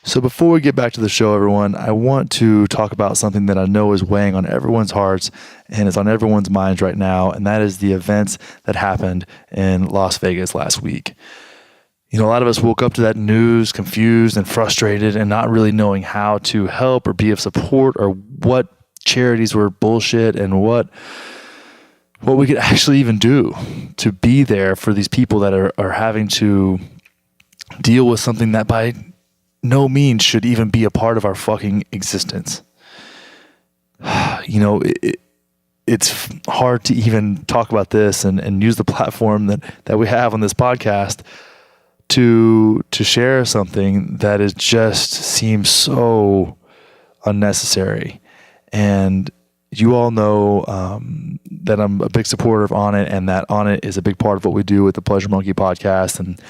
So before we get back to the show, everyone, I want to talk about something that I know is weighing on everyone's hearts and is on everyone's minds right now, and that is the events that happened in Las Vegas last week. You know, a lot of us woke up to that news confused and frustrated and not really knowing how to help or be of support or what charities were bullshit and what we could actually even do to be there for these people that are having to deal with something that by no means should even be a part of our fucking existence. You know, it's hard to even talk about this and use the platform that we have on this podcast to share something that is just seems so unnecessary. And you all know that I'm a big supporter of On It, and that On It is a big part of what we do with the Pleasure Monkey podcast. And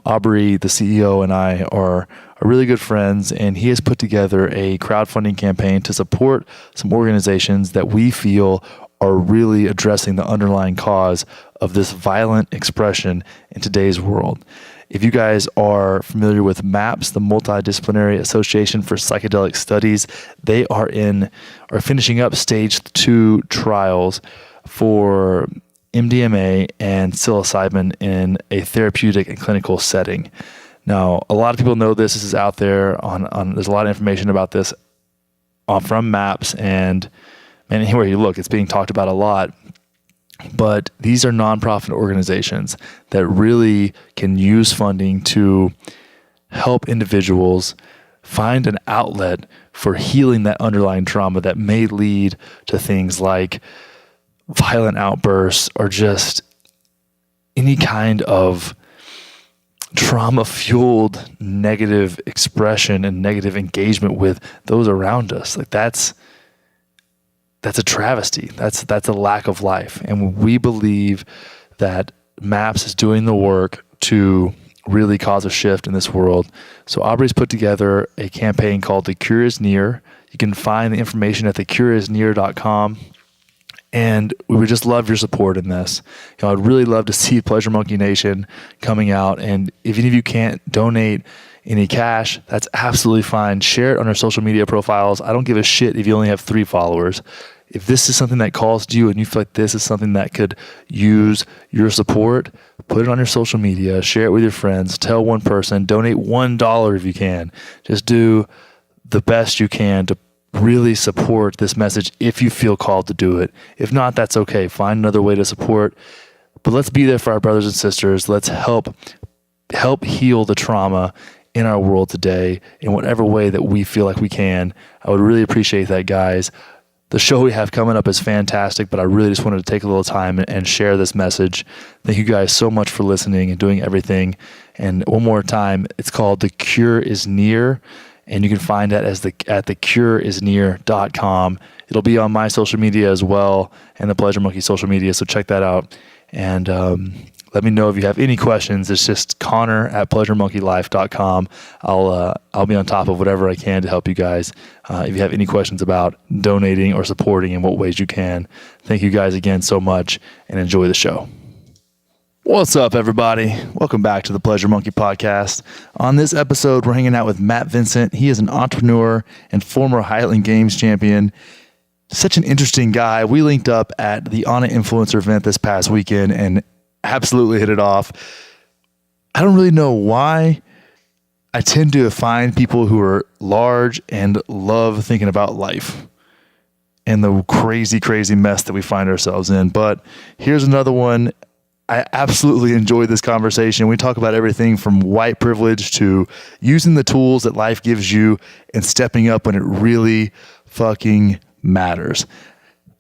Aubrey, the CEO, and I are really good friends, and he has put together a crowdfunding campaign to support some organizations that we feel are really addressing the underlying cause of this violent expression in today's world. If you guys are familiar with MAPS, the Multidisciplinary Association for Psychedelic Studies, they are finishing up stage 2 trials for MDMA and psilocybin in a therapeutic and clinical setting. Now, a lot of people know this. This is out there on there's a lot of information about this from MAPS, and anywhere you look, it's being talked about a lot. But these are nonprofit organizations that really can use funding to help individuals find an outlet for healing that underlying trauma that may lead to things like violent outbursts or just any kind of trauma-fueled negative expression and negative engagement with those around us. Like that's a travesty. That's a lack of life. And we believe that MAPS is doing the work to really cause a shift in this world. So Aubrey's put together a campaign called The Cure is Near. You can find the information at thecureisnear.com. And we would just love your support in this. You know, I'd really love to see Pleasure Monkey Nation coming out. And if any of you can't donate any cash, that's absolutely fine. Share it on our social media profiles. I don't give a shit if you only have 3 followers. If this is something that calls to you and you feel like this is something that could use your support, put it on your social media, share it with your friends, tell one person, donate $1 if you can. Just do the best you can to really support this message if you feel called to do it. If not, that's okay. Find another way to support. But let's be there for our brothers and sisters. Let's help heal the trauma in our world today in whatever way that we feel like we can. I would really appreciate that, guys. The show we have coming up is fantastic, but I really just wanted to take a little time and share this message. Thank you guys so much for listening and doing everything. And one more time, it's called The Cure is Near, and you can find that at thecureisnear.com. It'll be on my social media as well and the Pleasure Monkey social media, so check that out. And let me know if you have any questions. It's just Connor@pleasuremonkeylife.com. I'll be on top of whatever I can to help you guys. If you have any questions about donating or supporting in what ways you can. Thank you guys again so much, and enjoy the show. What's up, everybody? Welcome back to the Pleasure Monkey Podcast. On this episode, we're hanging out with Matt Vincent. He is an entrepreneur and former Highland Games champion. Such an interesting guy. We linked up at the On It Influencer event this past weekend and absolutely hit it off. I don't really know why. I tend to find people who are large and love thinking about life and the crazy, crazy mess that we find ourselves in. But here's another one. I absolutely enjoyed this conversation. We talk about everything from white privilege to using the tools that life gives you and stepping up when it really fucking matters.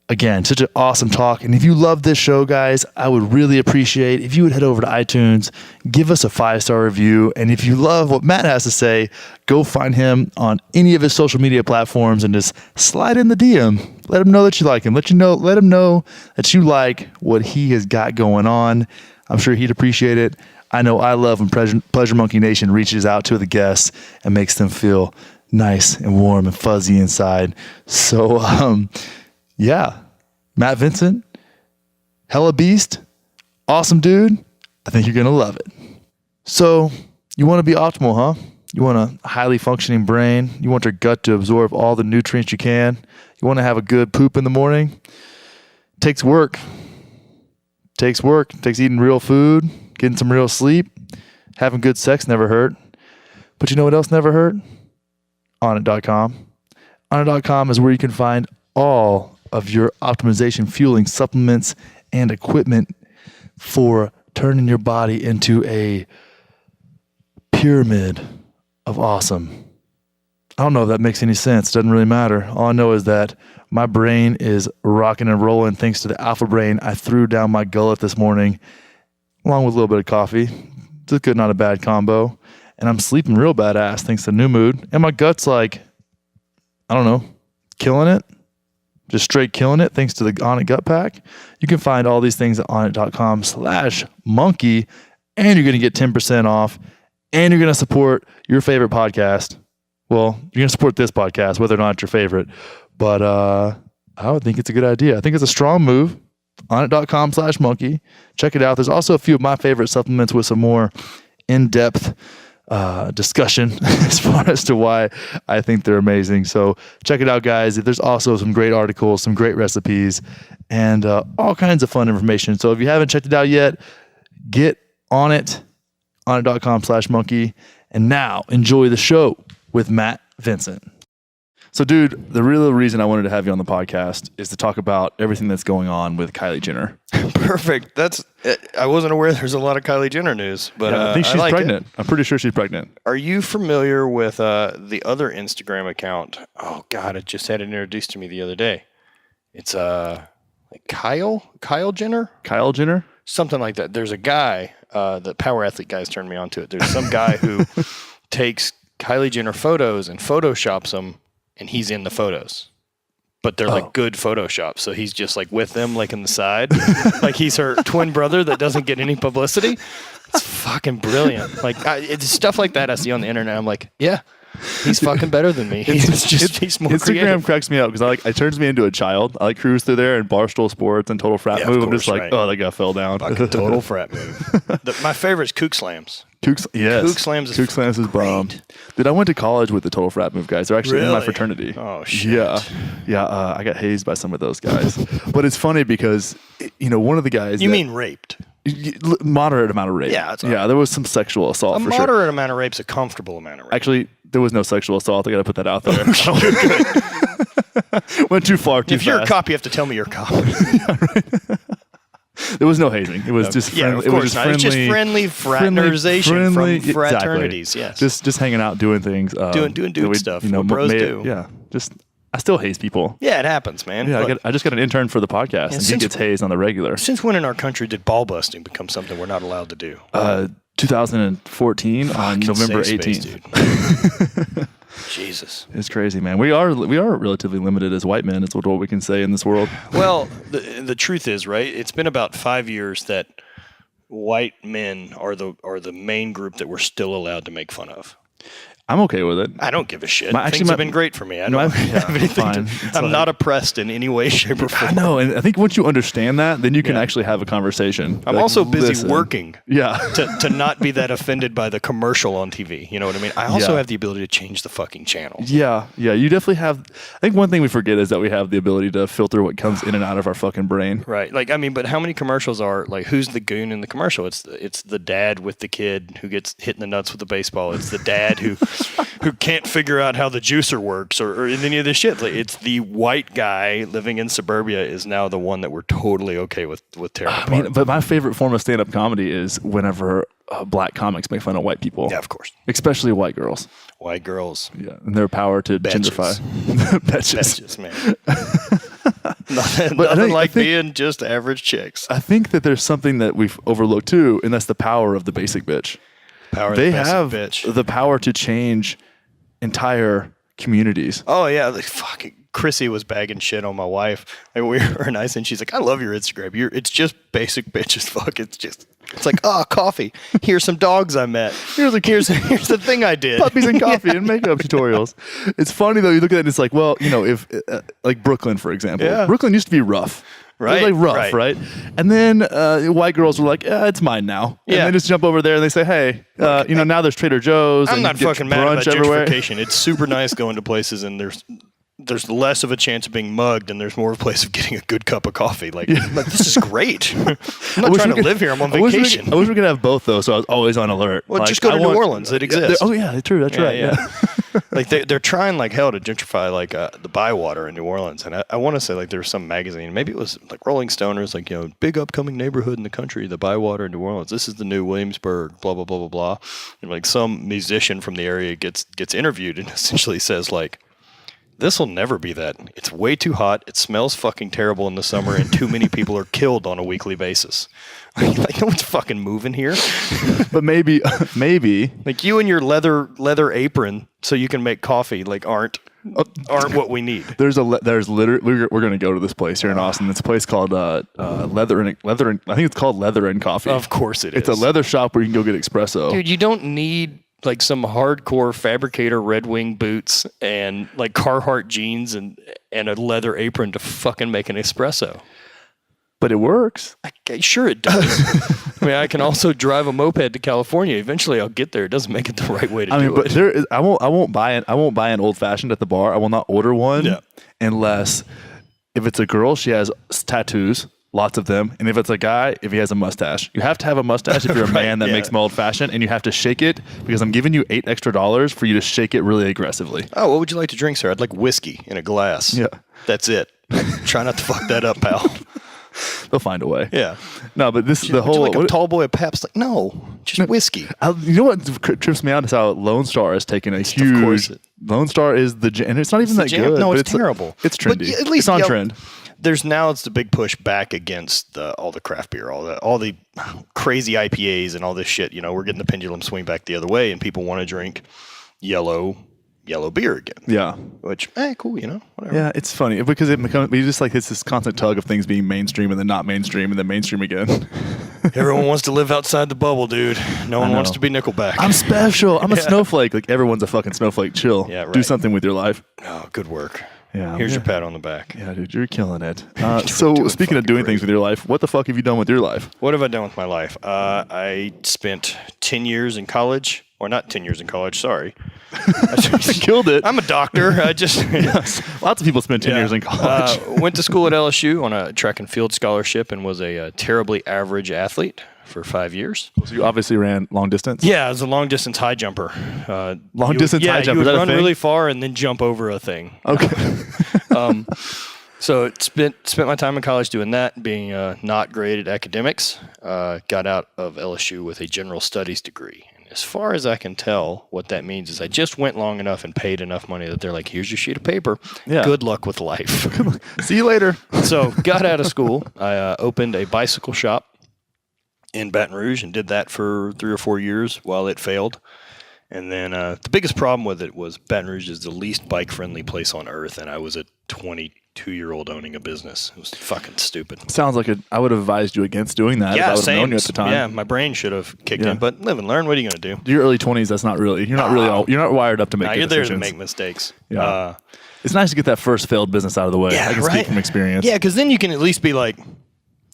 Again, such an awesome talk. And if you love this show, guys, I would really appreciate if you would head over to iTunes, give us a 5-star review. And if you love what Matt has to say, go find him on any of his social media platforms and just slide in the DM. Let him know that you like him. Let him know that you like what he has got going on. I'm sure he'd appreciate it. I know I love when Pleasure Monkey Nation reaches out to the guests and makes them feel nice and warm and fuzzy inside. So, yeah, Matt Vincent, hella beast, awesome dude. I think you're going to love it. So you want to be optimal, huh? You want a highly functioning brain. You want your gut to absorb all the nutrients you can. You want to have a good poop in the morning. Takes work. Takes eating real food, getting some real sleep. Having good sex never hurt. But you know what else never hurt? Onnit.com. Onnit.com is where you can find all of your optimization fueling supplements and equipment for turning your body into a pyramid of awesome. I don't know if that makes any sense. It doesn't really matter. All I know is that my brain is rocking and rolling thanks to the alpha brain I threw down my gullet this morning, along with a little bit of coffee. It's a good, not a bad combo. And I'm sleeping real badass thanks to New Mood. And my gut's like, I don't know, killing it. Just straight killing it thanks to the Onnit Gut Pack. You can find all these things at onnit.com/monkey, and you're going to get 10% off, and you're going to support your favorite podcast. Well, you're going to support this podcast, whether or not it's your favorite. But I would think it's a good idea. I think it's a strong move. Onnit.com/monkey. Check it out. There's also a few of my favorite supplements with some more in-depth discussion as far as to why I think they're amazing. So check it out, guys. There's also some great articles, some great recipes, and all kinds of fun information. So if you haven't checked it out yet, get on it, onnit.com/monkey. And now enjoy the show with Matt Vincent. So, dude, the real reason I wanted to have you on the podcast is to talk about everything that's going on with Kylie Jenner. Perfect. I wasn't aware there's a lot of Kylie Jenner news, but I think she's pregnant. I'm pretty sure she's pregnant. Are you familiar with the other Instagram account? Oh God, it just had it introduced to me the other day. It's like Kyle Jenner? Kyle Jenner? Something like that. There's a guy, the Power Athlete guys turned me on to it. There's some guy who takes Kylie Jenner photos and photoshops them, and he's in the photos. But they're like good Photoshop. So he's just like with them, like in the side. Like he's her twin brother that doesn't get any publicity. It's fucking brilliant. Like it's stuff like that I see on the internet. I'm like, yeah, he's fucking better than me. He's more Instagram creative. cracks me up because it turns me into a child. I cruise through there and Barstool Sports and Total Frat Move. I'm just like, oh, that guy fell down. Fucking Total Frat Move. My favorite is Kook Slams. Yes. Kook Slams is bomb. Dude, I went to college with the Total Frat Move guys. They're actually in my fraternity. Oh, shit. Yeah. I got hazed by some of those guys. But it's funny because, one of the guys... You mean raped? Moderate amount of rape. Yeah, that's all right. Yeah, there was some sexual assault for sure. A moderate amount of rape's a comfortable amount of rape. Actually, there was no sexual assault. I got to put that out there. Went too far, too fast. If you're a cop, you have to tell me you're a cop. Yeah, right. There was no hazing. It was just friendly. Of course not. It's just friendly fraternization from fraternities. Exactly. Yes. Just hanging out, doing things. Doing dude stuff. What bros do. Yeah. I still haze people. Yeah, it happens, man. Yeah, I just got an intern for the podcast, and he gets hazed on the regular. Since when in our country did ball busting become something we're not allowed to do? 2014 on November 18th. Jesus. It's crazy, man. We are relatively limited as white men. It's what we can say in this world. Well, the truth is, right? It's been about 5 years that white men are the main group that we're still allowed to make fun of. I'm okay with it. I don't give a shit. Things have been great for me. I don't have anything I'm not oppressed in any way, shape, or form. I know, and I think once you understand that, then you can actually have a conversation. I'm also busy working to not be that offended by the commercial on TV. You know what I mean? I also have the ability to change the fucking channel. Yeah, you definitely have. I think one thing we forget is that we have the ability to filter what comes in and out of our fucking brain. Right. But how many commercials are, who's the goon in the commercial? It's the dad with the kid who gets hit in the nuts with a baseball. It's the dad who can't figure out how the juicer works or any of this shit. It's the white guy living in suburbia is now the one that we're totally okay with tearing apart. But my favorite form of stand-up comedy is whenever black comics make fun of white people. Yeah, of course. Especially white girls. White girls. Yeah, and their power to genderify. Betches, man. nothing like being just average chicks. I think that there's something that we've overlooked too, and that's the power of the basic bitch. They have the power to change entire communities. Oh yeah, fucking Chrissy was bagging shit on my wife. We were nice, and she's like, "I love your Instagram. It's just basic bitch as fuck. It's like, coffee. Here's some dogs I met. Here's the thing I did. Puppies and coffee and makeup tutorials." It's funny though. You look at it, and it's like, well, if like Brooklyn, for example. Yeah. Brooklyn used to be rough. Right, Like rough, right? And then white girls were like, it's mine now. And Yeah. they just jump over there and they say, hey, now there's Trader Joe's. I'm and not you get fucking mad about brunch everywhere. gentrification. It's super nice going to places and there's less of a chance of being mugged and there's more of a place of getting a good cup of coffee. Like this is great. I'm not trying to live here. I'm on vacation. I wish we could have both, though, so I was always on alert. Well, like, just go to New Orleans. It exists. Oh, yeah, true. That's right. Yeah. Like they're trying like hell to gentrify like the Bywater in New Orleans, and I want to say like there was some magazine, maybe it was like Rolling Stone, or it's like big upcoming neighborhood in the country, the Bywater in New Orleans. This is the new Williamsburg, blah blah blah blah blah. And like some musician from the area gets interviewed and essentially says like, this will never be that. It's way too hot. It smells fucking terrible in the summer, and too many people are killed on a weekly basis. Like no one's fucking moving here. But maybe like you and your leather apron so you can make coffee like aren't what we need. there's literally we're gonna go to this place here in Austin. It's a place called Leather and I think it's called Leather and Coffee. Of course it is. It's a leather shop where you can go get espresso. Dude, you don't need like some hardcore fabricator Red Wing boots and like Carhartt jeans and a leather apron to fucking make an espresso. But it works. Sure it does. I mean, I can also drive a moped to California. Eventually, I'll get there. It doesn't make it the right way to do But it. I won't buy an old fashioned at the bar. I will not order one unless if it's a girl, she has tattoos, lots of them, and if it's a guy, if he has a mustache. You have to have a mustache if you're a man that makes my old fashioned, and you have to shake it because I'm giving you $8 extra for you to shake it really aggressively. Oh, what would you like to drink, sir? I'd like whiskey in a glass. Yeah, that's it. Try not to fuck that up, pal. They'll find a way. Yeah. No, but this the whole like a tall boy of Pabst. Like no, just whiskey. You know what trips me out is how Lone Star has taken a huge. Lone Star is and it's not even that good. No, it's terrible. It's trendy. But at least it's on trend. It's the big push back against all the craft beer, all the crazy IPAs and all this shit. We're getting the pendulum swing back the other way, and people want to drink yellow beer again. Yeah. Which, cool, whatever. Yeah, it's funny because it's this constant tug of things being mainstream and then not mainstream and then mainstream again. Everyone wants to live outside the bubble, dude. No one wants to be Nickelback. I'm special. I'm a snowflake. Like everyone's a fucking snowflake. Chill. Yeah, right. Do something with your life. Oh, good work. Yeah. Here's your pat on the back. Yeah, dude, you're killing it. So speaking of doing things with your life, what the fuck have you done with your life? What have I done with my life? I spent 10 years in college. Or not 10 years in college, sorry. I killed it. I'm a doctor. Lots of people spend 10 years in college. Went to school at LSU on a track and field scholarship and was a terribly average athlete for 5 years. So you obviously ran long distance? Yeah, I was a long distance high jumper. High jumper? You would run really far and then jump over a thing. Okay. So spent my time in college doing that, being not great at academics. Got out of LSU with a general studies degree. As far as I can tell, what that means is I just went long enough and paid enough money that they're like, here's your sheet of paper. Yeah. Good luck with life. See you later. So got out of school. I opened a bicycle shop in Baton Rouge and did that for 3 or 4 years while it failed. And then the biggest problem with it was Baton Rouge is the least bike-friendly place on earth, and I was a 22-year-old owning a business. It was fucking stupid. Sounds like I would have advised you against doing that if I would have known you at the time. Yeah, my brain should have kicked in, but live and learn. What are you going to do? Your early 20s, that's not really. You're not wired up to make good you're decisions. There to make mistakes. Yeah. It's nice to get that first failed business out of the way. I can speak from experience. Yeah, because then you can at least be like,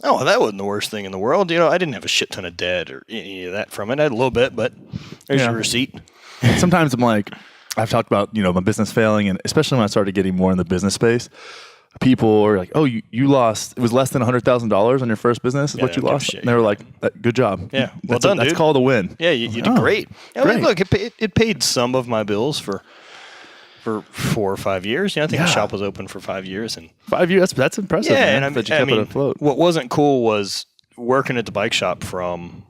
oh, well, that wasn't the worst thing in the world. I didn't have a shit ton of debt or any of that from it. I had a little bit, but there's your receipt. Sometimes I'm like, I've talked about, my business failing, and especially when I started getting more in the business space, people are like, oh, you lost, it was less than $100,000 on your first business is what you lost? And they were like, good job. Yeah, well done, dude. That's called a win. Yeah, you did great. I mean, look, it paid some of my bills for 4 or 5 years. I think the shop was open for 5 years. And 5 years, that's impressive, man, and that you kept it afloat. What wasn't cool was working at the bike shop from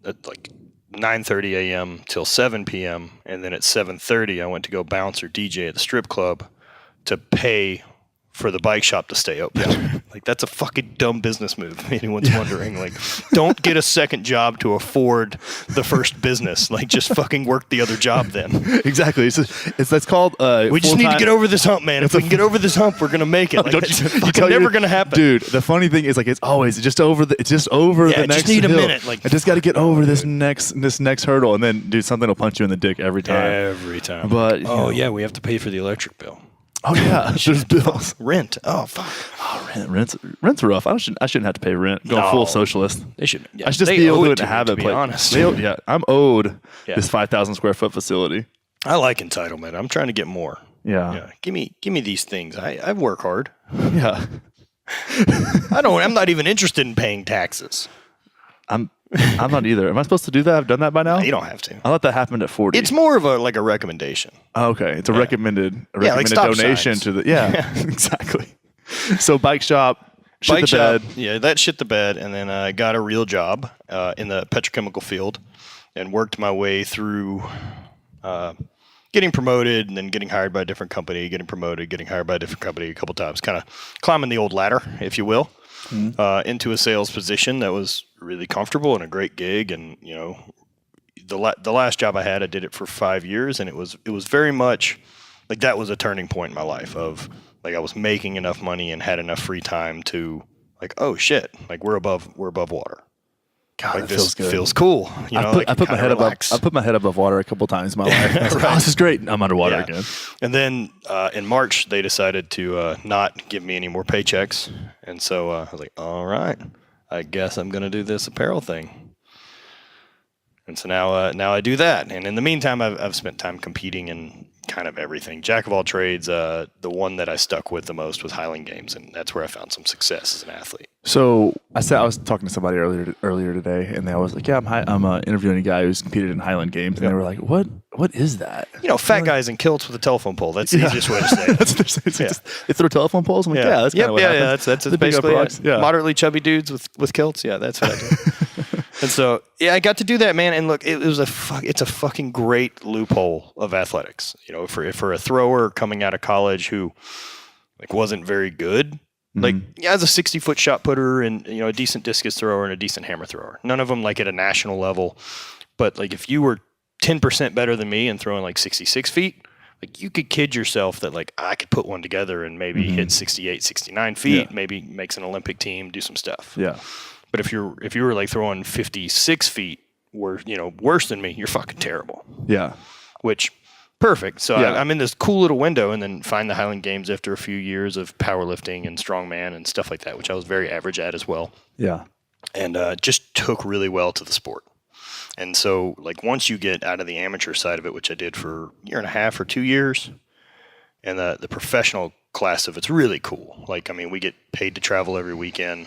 like 9:30 a.m. till 7 p.m. and then at 7:30 I went to go bounce or DJ at the strip club to pay for the bike shop to stay open. Like, that's a fucking dumb business move. If anyone's wondering, like, don't get a second job to afford the first business. Like, just fucking work the other job then. Exactly. That's called we just need to get over this hump, man. If we can get over this hump, we're gonna make it. Like, it's never gonna happen, dude. The funny thing is, like, it's just over the next. Just need hill. A minute. Like, I just got to get over this next hurdle, and then, dude, something will punch you in the dick every time. Every time. But we have to pay for the electric bill. Oh yeah, there's bills. Rent. Oh fuck. Oh, rent's rough. I shouldn't have to pay rent. Going full socialist. They should. Yeah, I should just they be able owe to it to have me, it. to be honest. Yeah, I'm owed Yeah. this 5,000 square foot facility. I like entitlement. I'm trying to get more. Yeah. Yeah. Give me these things. I work hard. Yeah. I'm not even interested in paying taxes. I'm not either. Am I supposed to do that? I've done that by now. You don't have to. I thought that happened at 40. It's more of a recommendation. Oh, okay. It's a recommended like stop donation signs. to the exactly. So bike shop, shit the bed. Yeah, that shit the bed, and then I got a real job in the petrochemical field, and worked my way through getting promoted, and then getting hired by a different company, getting promoted, getting hired by a different company a couple times, kind of climbing the old ladder, if you will, into a sales position that was really comfortable and a great gig. And the last job I had, I did it for 5 years, and it was very much like that was a turning point in my life of like I was making enough money and had enough free time to like, oh shit, like we're above water. God, Like that this feels good. feels cool. I put my head relax. above. I put my head above water a couple times in my life. I was like, oh, this is great. I'm underwater Yeah. again. And then in March, they decided to not give me any more paychecks. And so I was like, all right, I guess I'm going to do this apparel thing. And so now I do that. And in the meantime, I've spent time competing in kind of everything. Jack of all trades. The one that I stuck with the most was Highland Games. And that's where I found some success as an athlete. So I was talking to somebody earlier today, and I was like, "Yeah, I'm interviewing a guy who's competed in Highland Games," and they were like, "What is that?" Fat guys in kilts with a telephone pole. That's the easiest way to say it. They throw telephone poles. I'm like, yeah, that's kind of what happens. That's They pick up basically rocks. it. Yeah. Moderately chubby dudes with kilts. Yeah, that's what I do. And so, I got to do that, man. And look, it's a fucking great loophole of athletics. For a thrower coming out of college who like wasn't very good. Like, as a 60-foot shot putter and, a decent discus thrower and a decent hammer thrower. None of them like at a national level. But like if you were 10% better than me and throwing like 66 feet, like you could kid yourself that like I could put one together and maybe hit 68, 69 feet, maybe makes an Olympic team, do some stuff. Yeah. But if you were like throwing 56 feet, worse than me, you're fucking terrible. Yeah. Which perfect. So Yeah. I'm in this cool little window, and then find the Highland Games after a few years of powerlifting and strongman and stuff like that, which I was very average at as well. Yeah. And just took really well to the sport. And so, like, once you get out of the amateur side of it, which I did for a year and a half or 2 years, and the professional class of it's really cool. Like, I mean, we get paid to travel every weekend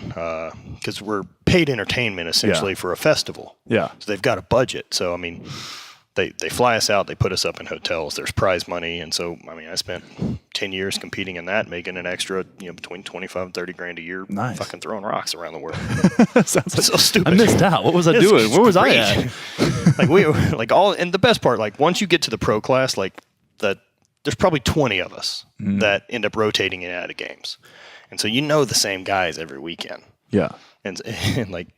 because we're paid entertainment essentially for a festival. Yeah. So they've got a budget. So, I mean, they fly us out, they put us up in hotels, there's prize money. And so, I mean, I spent 10 years competing in that, making an extra, between 25 and 30 grand a year, Nice. fucking throwing rocks around the world. Sounds like So stupid. I missed out. What was I It's doing? Where was I great. at? And the best part, like once you get to the pro class, like there's probably 20 of us that end up rotating in and out of games. And so the same guys every weekend. Yeah. And like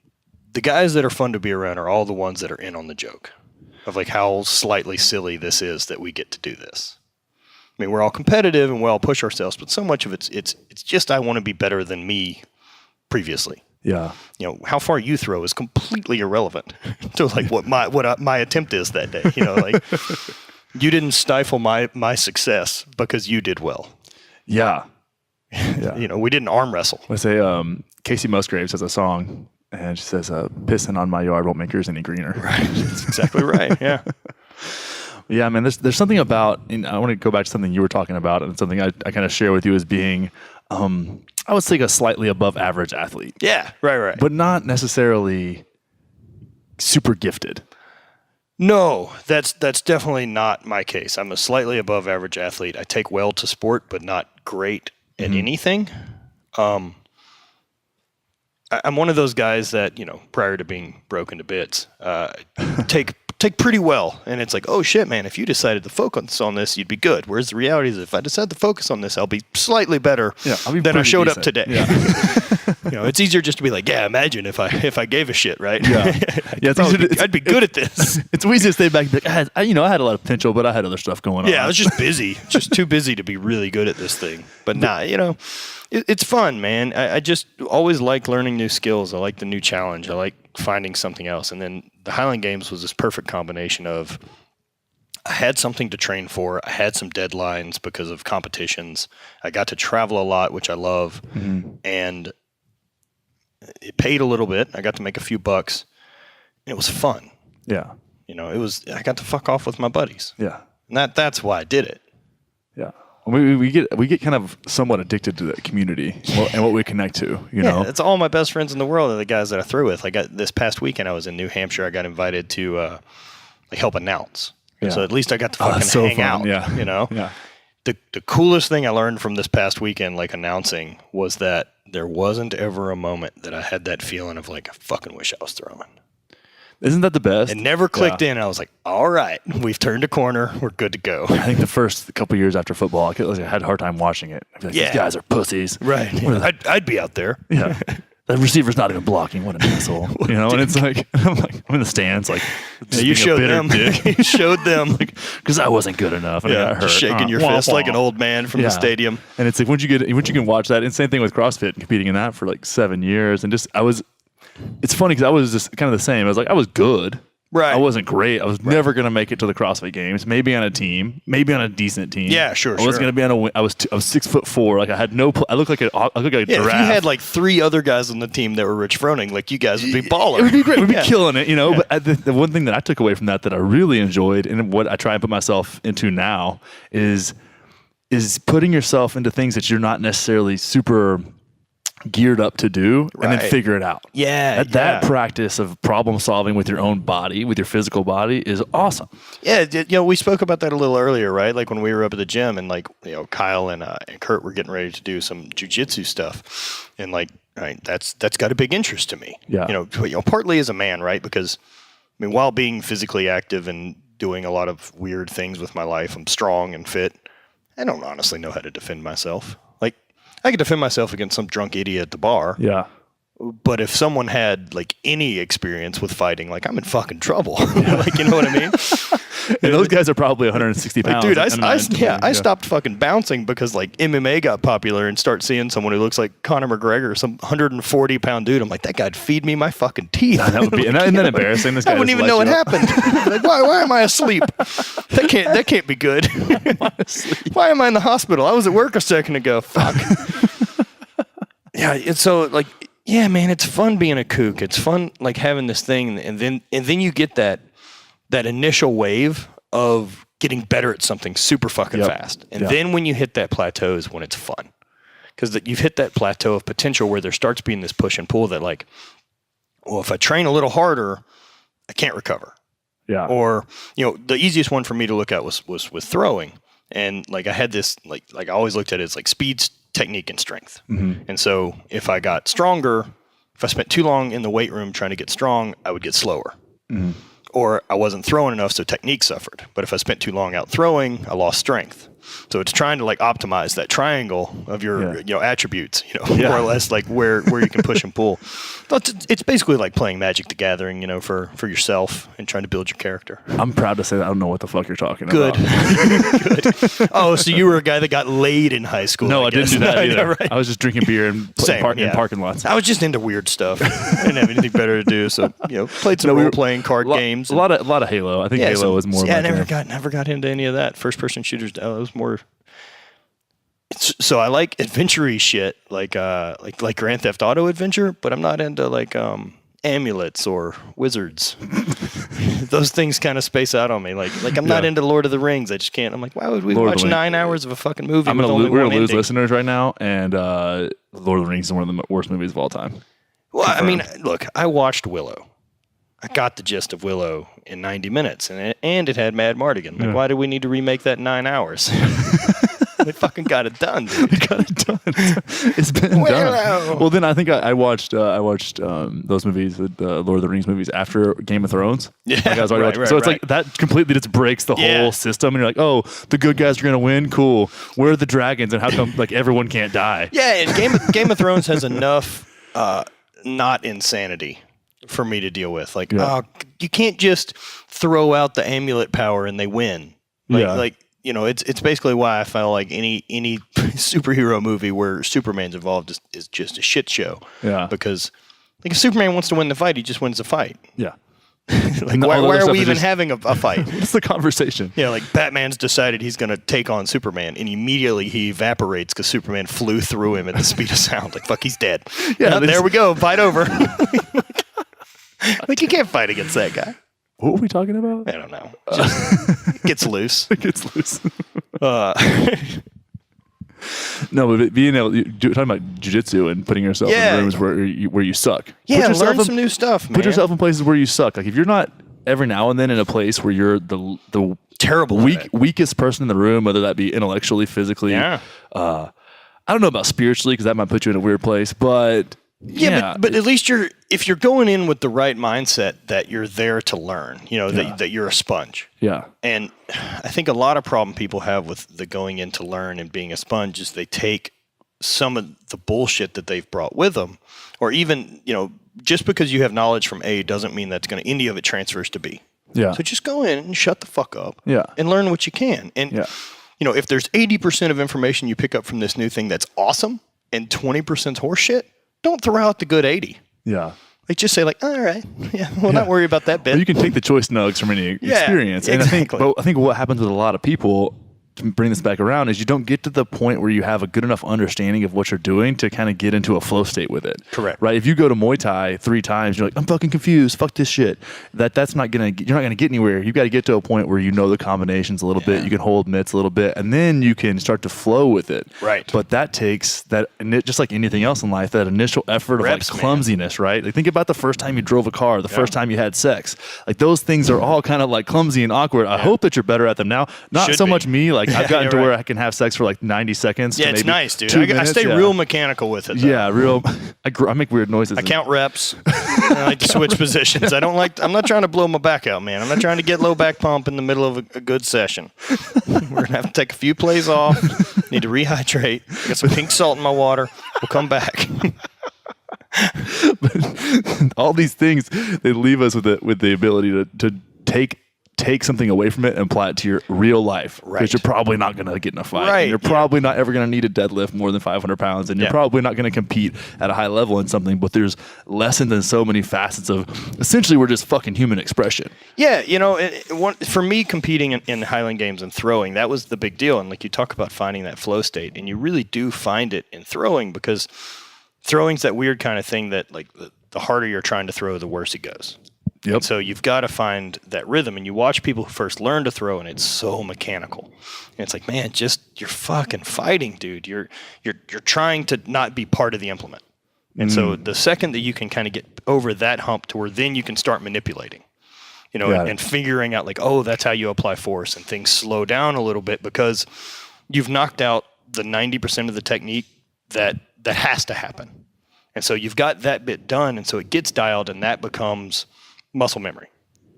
the guys that are fun to be around are all the ones that are in on the joke of like how slightly silly this is that we get to do this. I mean, we're all competitive and we all push ourselves, but so much of it's just I want to be better than me previously. Yeah. How far you throw is completely irrelevant to like what my attempt is that day. Like you didn't stifle my success because you did well. Yeah. Yeah. We didn't arm wrestle. I say, Casey Musgraves has a song, and she says, "Pissing on my yard won't make yours any greener." Right. That's exactly right. Yeah. Yeah, man. There's something about, and I want to go back to something you were talking about, and something I kind of share with you as being, I would say, a slightly above average athlete. Yeah. Right. But not necessarily super gifted. No, that's definitely not my case. I'm a slightly above average athlete. I take well to sport, but not great at anything. I'm one of those guys that, prior to being broken to bits, take pretty well. And it's like, oh shit, man, if you decided to focus on this, you'd be good. Whereas the reality is if I decide to focus on this, I'll be slightly better than I showed up today. Yeah. It's easier just to be like, yeah, imagine if I gave a shit, right? Yeah. I'd be good at this. It's easy to stay back and be like, I had a lot of potential, but I had other stuff going on. Yeah, I was just busy, just too busy to be really good at this thing. But it's fun, man. I just always like learning new skills. I like the new challenge. I like finding something else. And then the Highland Games was this perfect combination of I had something to train for. I had some deadlines because of competitions. I got to travel a lot, which I love. And it paid a little bit. I got to make a few bucks. And it was fun. Yeah. I got to fuck off with my buddies. Yeah. And that's why I did it. Yeah. We get kind of somewhat addicted to that community and what we connect to, you know? It's all my best friends in the world are the guys that I threw with. This past weekend I was in New Hampshire. I got invited to help announce. Yeah. So at least I got to fucking hang out. Yeah. Yeah. The coolest thing I learned from this past weekend, announcing, was that there wasn't ever a moment that I had that feeling of I fucking wish I was throwing. Isn't that the best? It never clicked in. I was like, all right, we've turned a corner. We're good to go. I think the first couple years after football, I had a hard time watching it. I'd be like, these guys are pussies. Right. I'd be out there. Yeah. The receiver's not even blocking. What an asshole. And it's I'm in the stands, you showed them. You showed them. Because I wasn't good enough. And I got hurt. Just shaking your fist like an old man from the stadium. And it's once you can watch that, and same thing with CrossFit, competing in that for 7 years. And it's funny because I was just kind of the same. I was good. Right. I wasn't great. I was never going to make it to the CrossFit Games. Maybe on a team. Maybe on a decent team. Yeah, sure. I wasn't going to be on a. I was 6'4". I had no. I looked like a giraffe. If you had 3 other guys on the team that were Rich Froning, you guys would be baller. It would be great. We'd be killing it, But the one thing that I took away from that I really enjoyed, and what I try and put myself into now, is putting yourself into things that you're not necessarily super geared up to do, and then figure it out. That practice of problem solving with your own body, with your physical body, is awesome. Yeah, we spoke about that a little earlier, right? When we were up at the gym, and Kyle and Kurt were getting ready to do some jujitsu stuff, and that's got a big interest to me. Yeah. Partly as a man, right? Because while being physically active and doing a lot of weird things with my life, I'm strong and fit. I don't honestly know how to defend myself. I could defend myself against some drunk idiot at the bar. Yeah. But if someone had any experience with fighting, I'm in fucking trouble. You know what I mean? And those guys are probably 160 pounds. Dude, I stopped fucking bouncing because MMA got popular, and start seeing someone who looks like Conor McGregor, some 140-pound dude. I'm like, that guy'd feed me my fucking teeth. That would be, isn't that embarrassing? This guy I wouldn't even know what happened. Why am I asleep? That can't be good. Why am I in the hospital? I was at work a second ago. Fuck. Yeah, it's so yeah, man, it's fun being a kook. It's fun having this thing, and then you get that initial wave of getting better at something super fucking fast. And then when you hit that plateau is when it's fun. Because you've hit that plateau of potential where there starts being this push and pull that if I train a little harder, I can't recover. Yeah. Or, the easiest one for me to look at was with throwing. And I had this, I always looked at it as speed, technique, and strength. Mm-hmm. And so if I got stronger, if I spent too long in the weight room trying to get strong, I would get slower. Mm-hmm. Or I wasn't throwing enough, so technique suffered. But if I spent too long out throwing, I lost strength. So it's trying to optimize that triangle of your attributes, more or less where you can push and pull. It's basically like playing Magic the Gathering, for yourself and trying to build your character. I'm proud to say that I don't know what the fuck you're talking about. Good. Oh, so you were a guy that got laid in high school? No, I didn't do that either. Right. I was just drinking beer and in parking lots. I was just into weird stuff. I didn't have anything better to do, so played some role-playing card games. A lot of Halo. I think Halo was more. Yeah, I never got into any of that. First-person shooters. It was more. So I like adventure-y shit, like Grand Theft Auto adventure, but I'm not into amulets or wizards. Those things kind of space out on me. I'm not into Lord of the Rings. I just can't. I'm like, why would we watch 9 hours of a fucking movie? We're gonna lose listeners right now, and Lord of the Rings is one of the worst movies of all time. Well, I mean, look, I watched Willow. I got the gist of Willow in 90 minutes, and it had Mad Mardigan. Why do we need to remake that in 9 hours? They fucking got it done, dude. They got it done. It's been done. Well, then I think I watched those movies, the Lord of the Rings movies, after Game of Thrones. Yeah, I was already watching. So it's that completely just breaks the whole system, and you're like, oh, the good guys are gonna win. Cool. Where are the dragons, and how come everyone can't die? Yeah, and Game of Thrones has enough not insanity for me to deal with. You can't just throw out the amulet power and they win. It's basically why I felt like any superhero movie where Superman's involved is just a shit show. Yeah. Because if Superman wants to win the fight, he just wins the fight. Yeah. Like, why are we even having a fight? What's the conversation? Yeah, like Batman's decided he's going to take on Superman, and immediately he evaporates because Superman flew through him at the speed of sound. Like, fuck, he's dead. Yeah, there we go. Fight over. Like, you can't fight against that guy. What were we talking about? I don't know. Just gets loose. It gets loose. No, but being able talking about jiu-jitsu and putting yourself in rooms where you suck. Yeah, learn some new stuff, man. Put yourself in places where you suck. Like if you're not every now and then in a place where you're the terrible weakest person in the room, whether that be intellectually, physically. Yeah. I don't know about spiritually because that might put you in a weird place, but but at least if you're going in with the right mindset that you're there to learn, that you're a sponge. Yeah. And I think a lot of problem people have with the going in to learn and being a sponge is they take some of the bullshit that they've brought with them, or even, just because you have knowledge from A doesn't mean that's going to, any of it transfers to B. Yeah. So just go in and shut the fuck up. Yeah. And learn what you can. And, if there's 80% of information you pick up from this new thing that's awesome and 20% horseshit, don't throw out the good 80. Yeah. Like just say like, all right, not worry about that bit. Well, you can take the choice nugs from any experience. And exactly. I think what happens with a lot of people, to bring this back around, is you don't get to the point where you have a good enough understanding of what you're doing to kind of get into a flow state with it. Correct. Right? If you go to Muay Thai 3 times, you're like, I'm fucking confused. Fuck this shit. You're not going to get anywhere. You've got to get to a point where you know the combinations a little bit. You can hold mitts a little bit, and then you can start to flow with it. Right. But that takes that, just like anything else in life, that initial effort of Reps, like clumsiness, right? Like think about the first time you drove a car, the first time you had sex. Like those things are all kind of like clumsy and awkward. I hope that you're better at them now. Not Should so be. Much me. Like I've gotten to where I can have sex for like 90 seconds. Yeah, to it's maybe nice, dude. 2 I minutes, stay real mechanical with it. Though. Yeah, real. I make weird noises. I count reps. I like to switch positions. I'm not trying to blow my back out, man. I'm not trying to get low back pump in the middle of a good session. We're going to have to take a few plays off. Need to rehydrate. Get some pink salt in my water. We'll come back. But all these things, they leave us with the ability to take something away from it and apply it to your real life. Right. Because you're probably not going to get in a fight. Right. And you're probably not ever going to need a deadlift more than 500 pounds. And you're probably not going to compete at a high level in something. But there's lessons in so many facets of, essentially, we're just fucking human expression. Yeah, for me, competing in Highland Games and throwing, that was the big deal. And like you talk about finding that flow state, and you really do find it in throwing, because throwing's that weird kind of thing that like the harder you're trying to throw, the worse it goes. Yep. And so you've got to find that rhythm, and you watch people who first learn to throw, and it's so mechanical. And it's like, man, you're fucking fighting, dude. You're trying to not be part of the implement. And so the second that you can kind of get over that hump to where then you can start manipulating, and figuring out like, oh, that's how you apply force, and things slow down a little bit because you've knocked out the 90% of the technique that has to happen. And so you've got that bit done, and so it gets dialed, and that becomes muscle memory.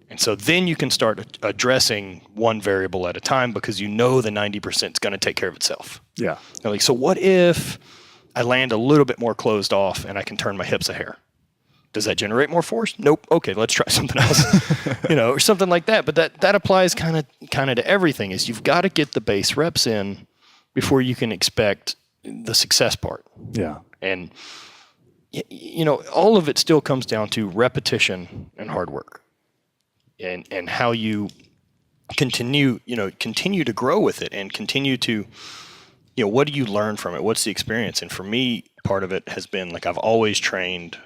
And so then you can start addressing one variable at a time because the 90% is going to take care of itself. Yeah. Like, so what if I land a little bit more closed off and I can turn my hips a hair? Does that generate more force? Nope. Okay, let's try something else. Or something like that. But that applies kind of to everything, is you've got to get the base reps in before you can expect the success part. Yeah. And all of it still comes down to repetition and hard work, and how you continue to grow with it, and continue to, what do you learn from it? What's the experience? And for me, part of it has been like, I've always trained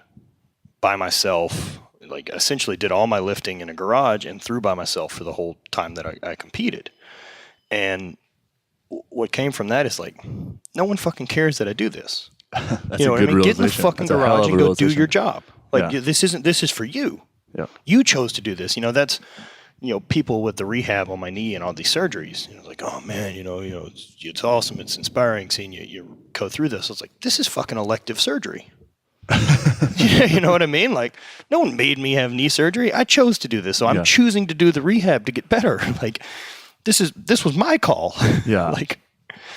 by myself, like essentially did all my lifting in a garage and threw by myself for the whole time that I competed. And what came from that is like, no one fucking cares that I do this. That's a good realization. Get in the fucking garage and go do your job. Like, this is for you. Yeah. You chose to do this. That's, people with the rehab on my knee and all these surgeries, like, oh man, it's awesome. It's inspiring seeing you go through this. I was like, this is fucking elective surgery. You know what I mean? Like, no one made me have knee surgery. I chose to do this. So I'm choosing to do the rehab to get better. Like, this was my call. Yeah. Like,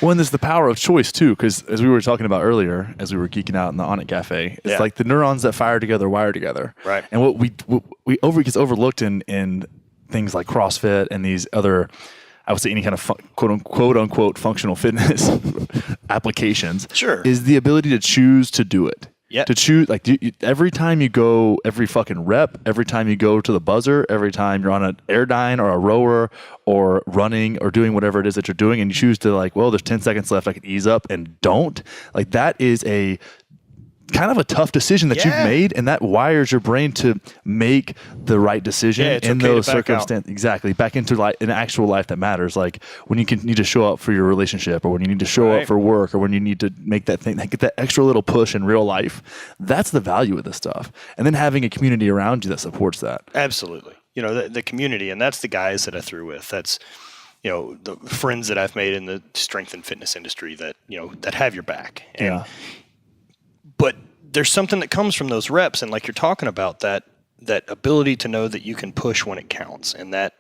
well, and there's the power of choice too, because as we were talking about earlier, as we were geeking out in the On It Cafe, it's like the neurons that fire together wire together. Right. And what gets overlooked in things like CrossFit and these other, I would say, any kind of quote unquote functional fitness applications, Sure, is the ability to choose to do it. Yeah. To choose, like, every time you go, every fucking rep, every time you go to the buzzer, every time you're on an airdyne or a rower or running or doing whatever it is that you're doing, and you choose to, like, well, there's 10 seconds left, I can ease up and don't. Like, that is a kind of a tough decision that you've made, and that wires your brain to make the right decision in those circumstances. Exactly. Back into an actual life that matters. Like when you need to show up for your relationship, or when you need to show up for work, or when you need to make that thing, get that extra little push in real life. That's the value of this stuff. And then having a community around you that supports that. Absolutely. The community, and that's the guys that I threw with. That's, the friends that I've made in the strength and fitness industry that, that have your back. And, but there's something that comes from those reps, and like you're talking about, that ability to know that you can push when it counts, and that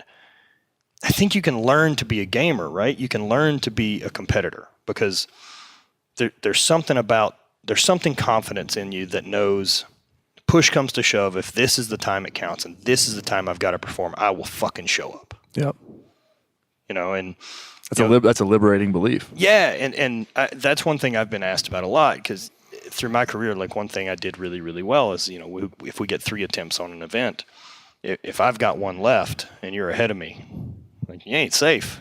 I think you can learn to be a gamer, right? You can learn to be a competitor, because there's something confidence in you that knows push comes to shove. If this is the time it counts, and this is the time I've got to perform, I will fucking show up. Yep. And that's a liberating belief. Yeah, and that's one thing I've been asked about a lot, because through my career, like one thing I did really, really well is, if we get 3 attempts on an event, if I've got one left and you're ahead of me, like, you ain't safe.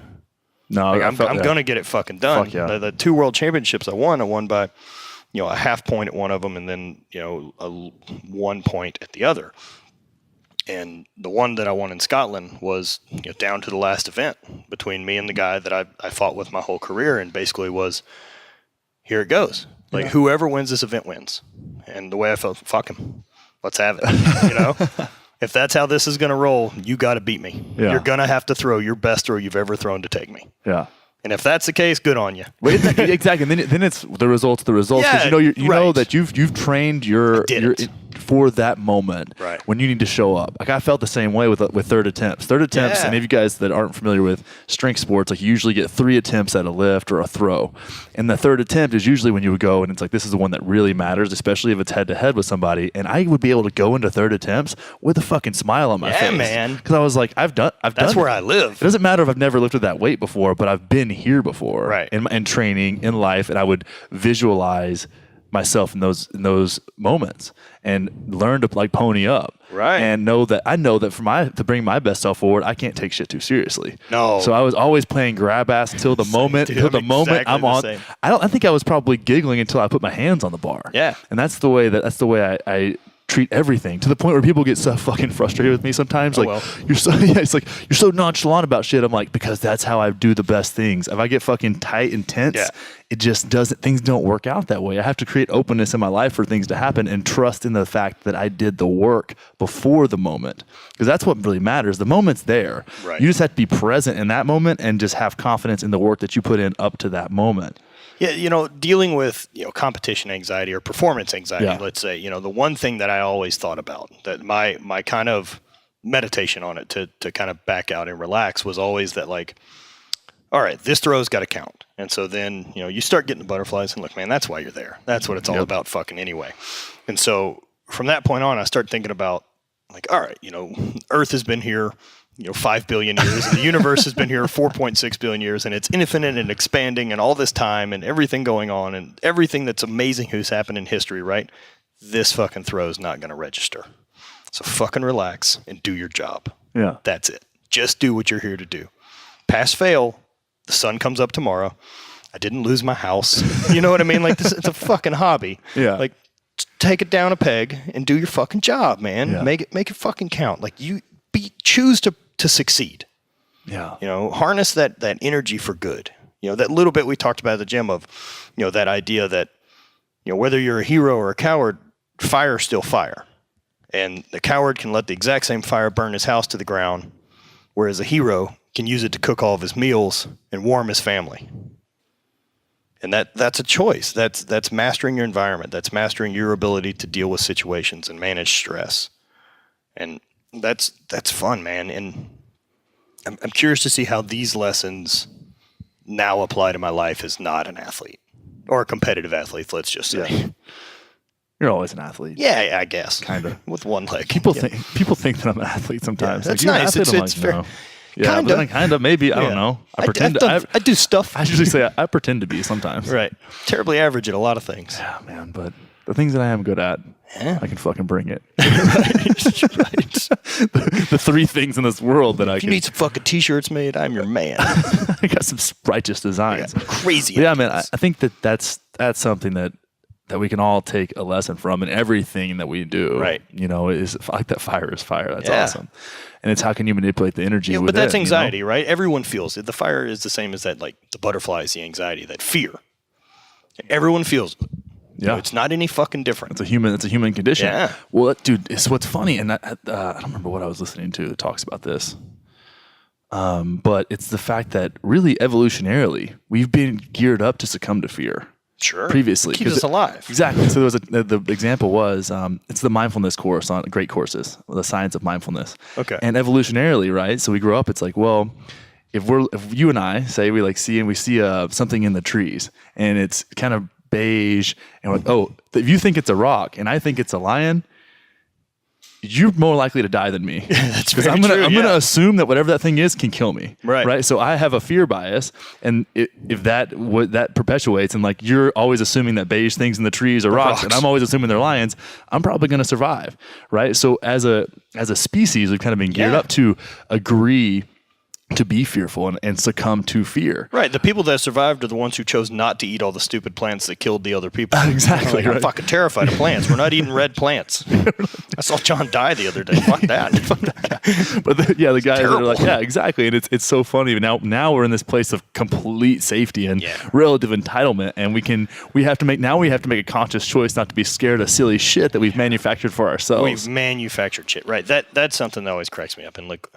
No, like, I'm going to get it fucking done. Fuck yeah. The 2 world championships I won by, a half point at one of them, and then, a 1 point at the other. And the one that I won in Scotland was, down to the last event between me and the guy that I fought with my whole career, and basically was, here it goes. Like, whoever wins this event wins. And the way I felt, fuck him. Let's have it. If that's how this is going to roll, you got to beat me. Yeah. You're going to have to throw your best throw you've ever thrown to take me. Yeah. And if that's the case, good on you. Exactly. And then it's the results. Yeah, because you know that you've trained your for that moment when you need to show up. Like, I felt the same way with third attempts. Third attempts, and if you guys that aren't familiar with strength sports, like, you usually get 3 attempts at a lift or a throw. And the third attempt is usually when you would go, and it's like, this is the one that really matters, especially if it's head to head with somebody. And I would be able to go into third attempts with a fucking smile on my face. Yeah, man. Because I was like, I've done That's where I live. It doesn't matter if I've never lifted that weight before, but I've been here before. Right. In training, in life, and I would visualize myself in those moments and learn to, like, pony up. Right. And know that to bring my best self forward, I can't take shit too seriously. No. So I was always playing grab ass until the moment I'm on. I think I was probably giggling until I put my hands on the bar. Yeah. And that's the way I treat everything, to the point where people get so fucking frustrated with me sometimes. You're so nonchalant about shit. I'm like, because that's how I do the best things. If I get fucking tight and tense, it just doesn't. Things don't work out that way. I have to create openness in my life for things to happen, and trust in the fact that I did the work before the moment, because that's what really matters. The moment's there. Right. You just have to be present in that moment and just have confidence in the work that you put in up to that moment. Yeah, dealing with, competition anxiety or performance anxiety, let's say, the one thing that I always thought about, that my kind of meditation on it to kind of back out and relax, was always that, like, all right, this throw's got to count. And so then, you start getting the butterflies, and look, man, that's why you're there. That's what it's all about fucking anyway. And so from that point on, I start thinking about, like, all right, Earth has been here, 5 billion years, and the universe has been here 4.6 billion years, and it's infinite and expanding, and all this time and everything going on and everything that's amazing who's happened in history, right? This fucking throw is not going to register. So fucking relax and do your job. Yeah. That's it. Just do what you're here to do. Pass, fail. The sun comes up tomorrow. I didn't lose my house. You know what I mean? Like, it's a fucking hobby. Yeah. Like, take it down a peg and do your fucking job, man. Yeah. Make it fucking count. Like, choose to succeed. Yeah. Harness that energy for good. That little bit we talked about at the gym of, that idea that, whether you're a hero or a coward, fire's still fire. And the coward can let the exact same fire burn his house to the ground, whereas a hero can use it to cook all of his meals and warm his family. And that's a choice. That's mastering your environment. That's mastering your ability to deal with situations and manage stress. And that's fun, man. And I'm curious to see how these lessons now apply to my life as not an athlete or a competitive athlete, let's just say. Yeah. You're always an athlete. Yeah, I guess. Kind of. With one leg. People think that I'm an athlete sometimes. Yeah, that's nice. It's fair. No. Yeah, kind of, maybe. I don't know. I do stuff. I usually say I pretend to be sometimes. Right. Terribly average at a lot of things. Yeah, man. But The things that I am good at, Yeah. I can fucking bring it. Right. The 3 things in this world that I If can. you need some fucking t-shirts made, I'm your man. I got some righteous designs. Crazy. But yeah, man. I think that's something that we can all take a lesson from in everything that we do. Right. You know, is like that fire is fire. That's Yeah. awesome. And it's how can you manipulate the energy But within, that's anxiety, you know? right? Everyone feels it. The fire is the same as that, like the butterfly is the anxiety, that fear. Everyone feels it. You know, Yeah. it's not any fucking different. It's a human condition. Yeah. Well, dude, it's what's funny, and I don't remember what I was listening to that talks about this. But it's the fact that really evolutionarily, we've been geared up to succumb to fear. Sure. Previously. Keep us alive. Exactly. So there was the example was, it's the mindfulness course on great courses, the science of mindfulness. Okay. And evolutionarily, right? So we grew up, it's like, well, if you and I say we see something in the trees and it's kind of beige and we're like, oh, if you think it's a rock and I think it's a lion, you're more likely to die than me. That's Because very I'm true, gonna assume that whatever that thing is can kill me. Right. So I have a fear bias, and if that perpetuates, and like you're always assuming that beige things in the trees are rocks, and I'm always assuming they're lions, I'm probably gonna survive. Right. So as a species, we've kind of been geared up to agree to be fearful and succumb to fear. Right. The people that survived are the ones who chose not to eat all the stupid plants that killed the other people. Exactly. Like, I'm fucking terrified of plants. We're not eating red plants. I saw John die the other day. Fuck that. But the guys that are like, Terrible. yeah, exactly. And it's so funny. Now we're in this place of complete safety and relative entitlement, and we have to make a conscious choice not to be scared of silly shit that we've manufactured for ourselves. We've manufactured shit. Right. That's something that always cracks me up. And look,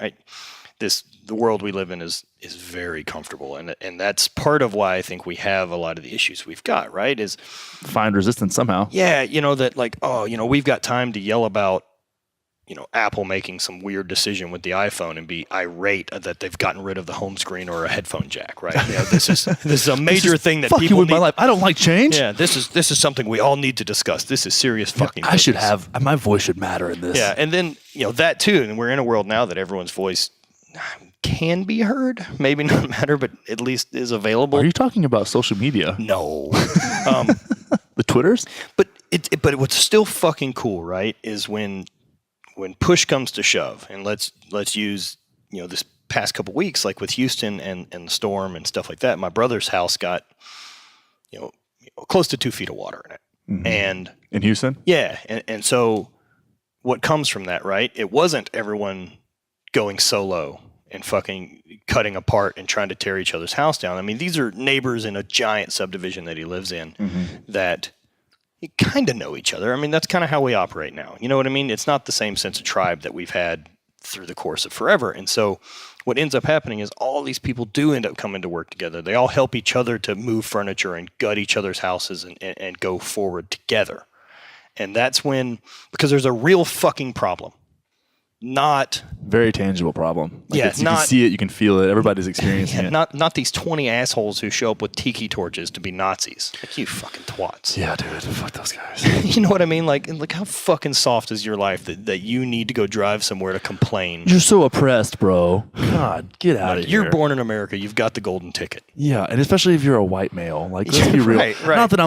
the world we live in is very comfortable, and that's part of why I think we have a lot of the issues we've got, right? Is find resistance somehow. Yeah, that like, we've got time to yell about, Apple making some weird decision with the iPhone and be irate that they've gotten rid of the home screen or a headphone jack, right? This is a major thing that fuck people you with need. my life. I don't like change. Yeah, this is something we all need to discuss. This is serious fucking I should business. have my voice should matter in this. Yeah, and then that too, and we're in a world now that everyone's voice can be heard, maybe not matter, but at least is available. Are you talking about social media? No. The Twitters? But what's still fucking cool, right, is when push comes to shove, and let's use this past couple weeks, like with Houston and the storm and stuff like that. My brother's house got close to 2 feet of water in it, and In Houston? yeah, and so what comes from that, right? It wasn't everyone going solo and fucking cutting apart and trying to tear each other's house down. I mean, these are neighbors in a giant subdivision that he lives in that kind of know each other. I mean, that's kind of how we operate now. You know what I mean? It's not the same sense of tribe that we've had through the course of forever. And so what ends up happening is all these people do end up coming to work together. They all help each other to move furniture and gut each other's houses and go forward together. And that's when, because there's a real fucking problem. Not Very tangible problem. Like Yeah, you can see it, you can feel it. Everybody's experiencing it. not these 20 assholes who show up with tiki torches to be Nazis. Like, you fucking twats. Yeah, dude. Fuck those guys. You know what I mean? Like how fucking soft is your life that you need to go drive somewhere to complain? You're so oppressed, bro. God, get out of here. You're born in America. You've got the golden ticket. Yeah, and especially if you're a white male. Like, let's be real. Right. Not that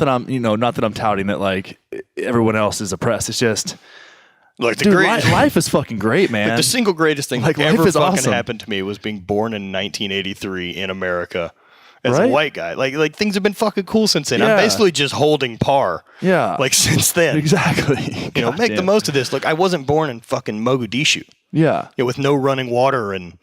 I'm touting that like everyone else is oppressed. It's just Like the dude, great, life is fucking great, man. like the single greatest thing Like, that life ever is fucking awesome. happened to me was being born in 1983 in America as Right? a white guy. Like things have been fucking cool since then. Yeah. I'm basically just holding par. Yeah. Like since then. Exactly. Make the most of this. Look, I wasn't born in fucking Mogadishu. Yeah. With no running water and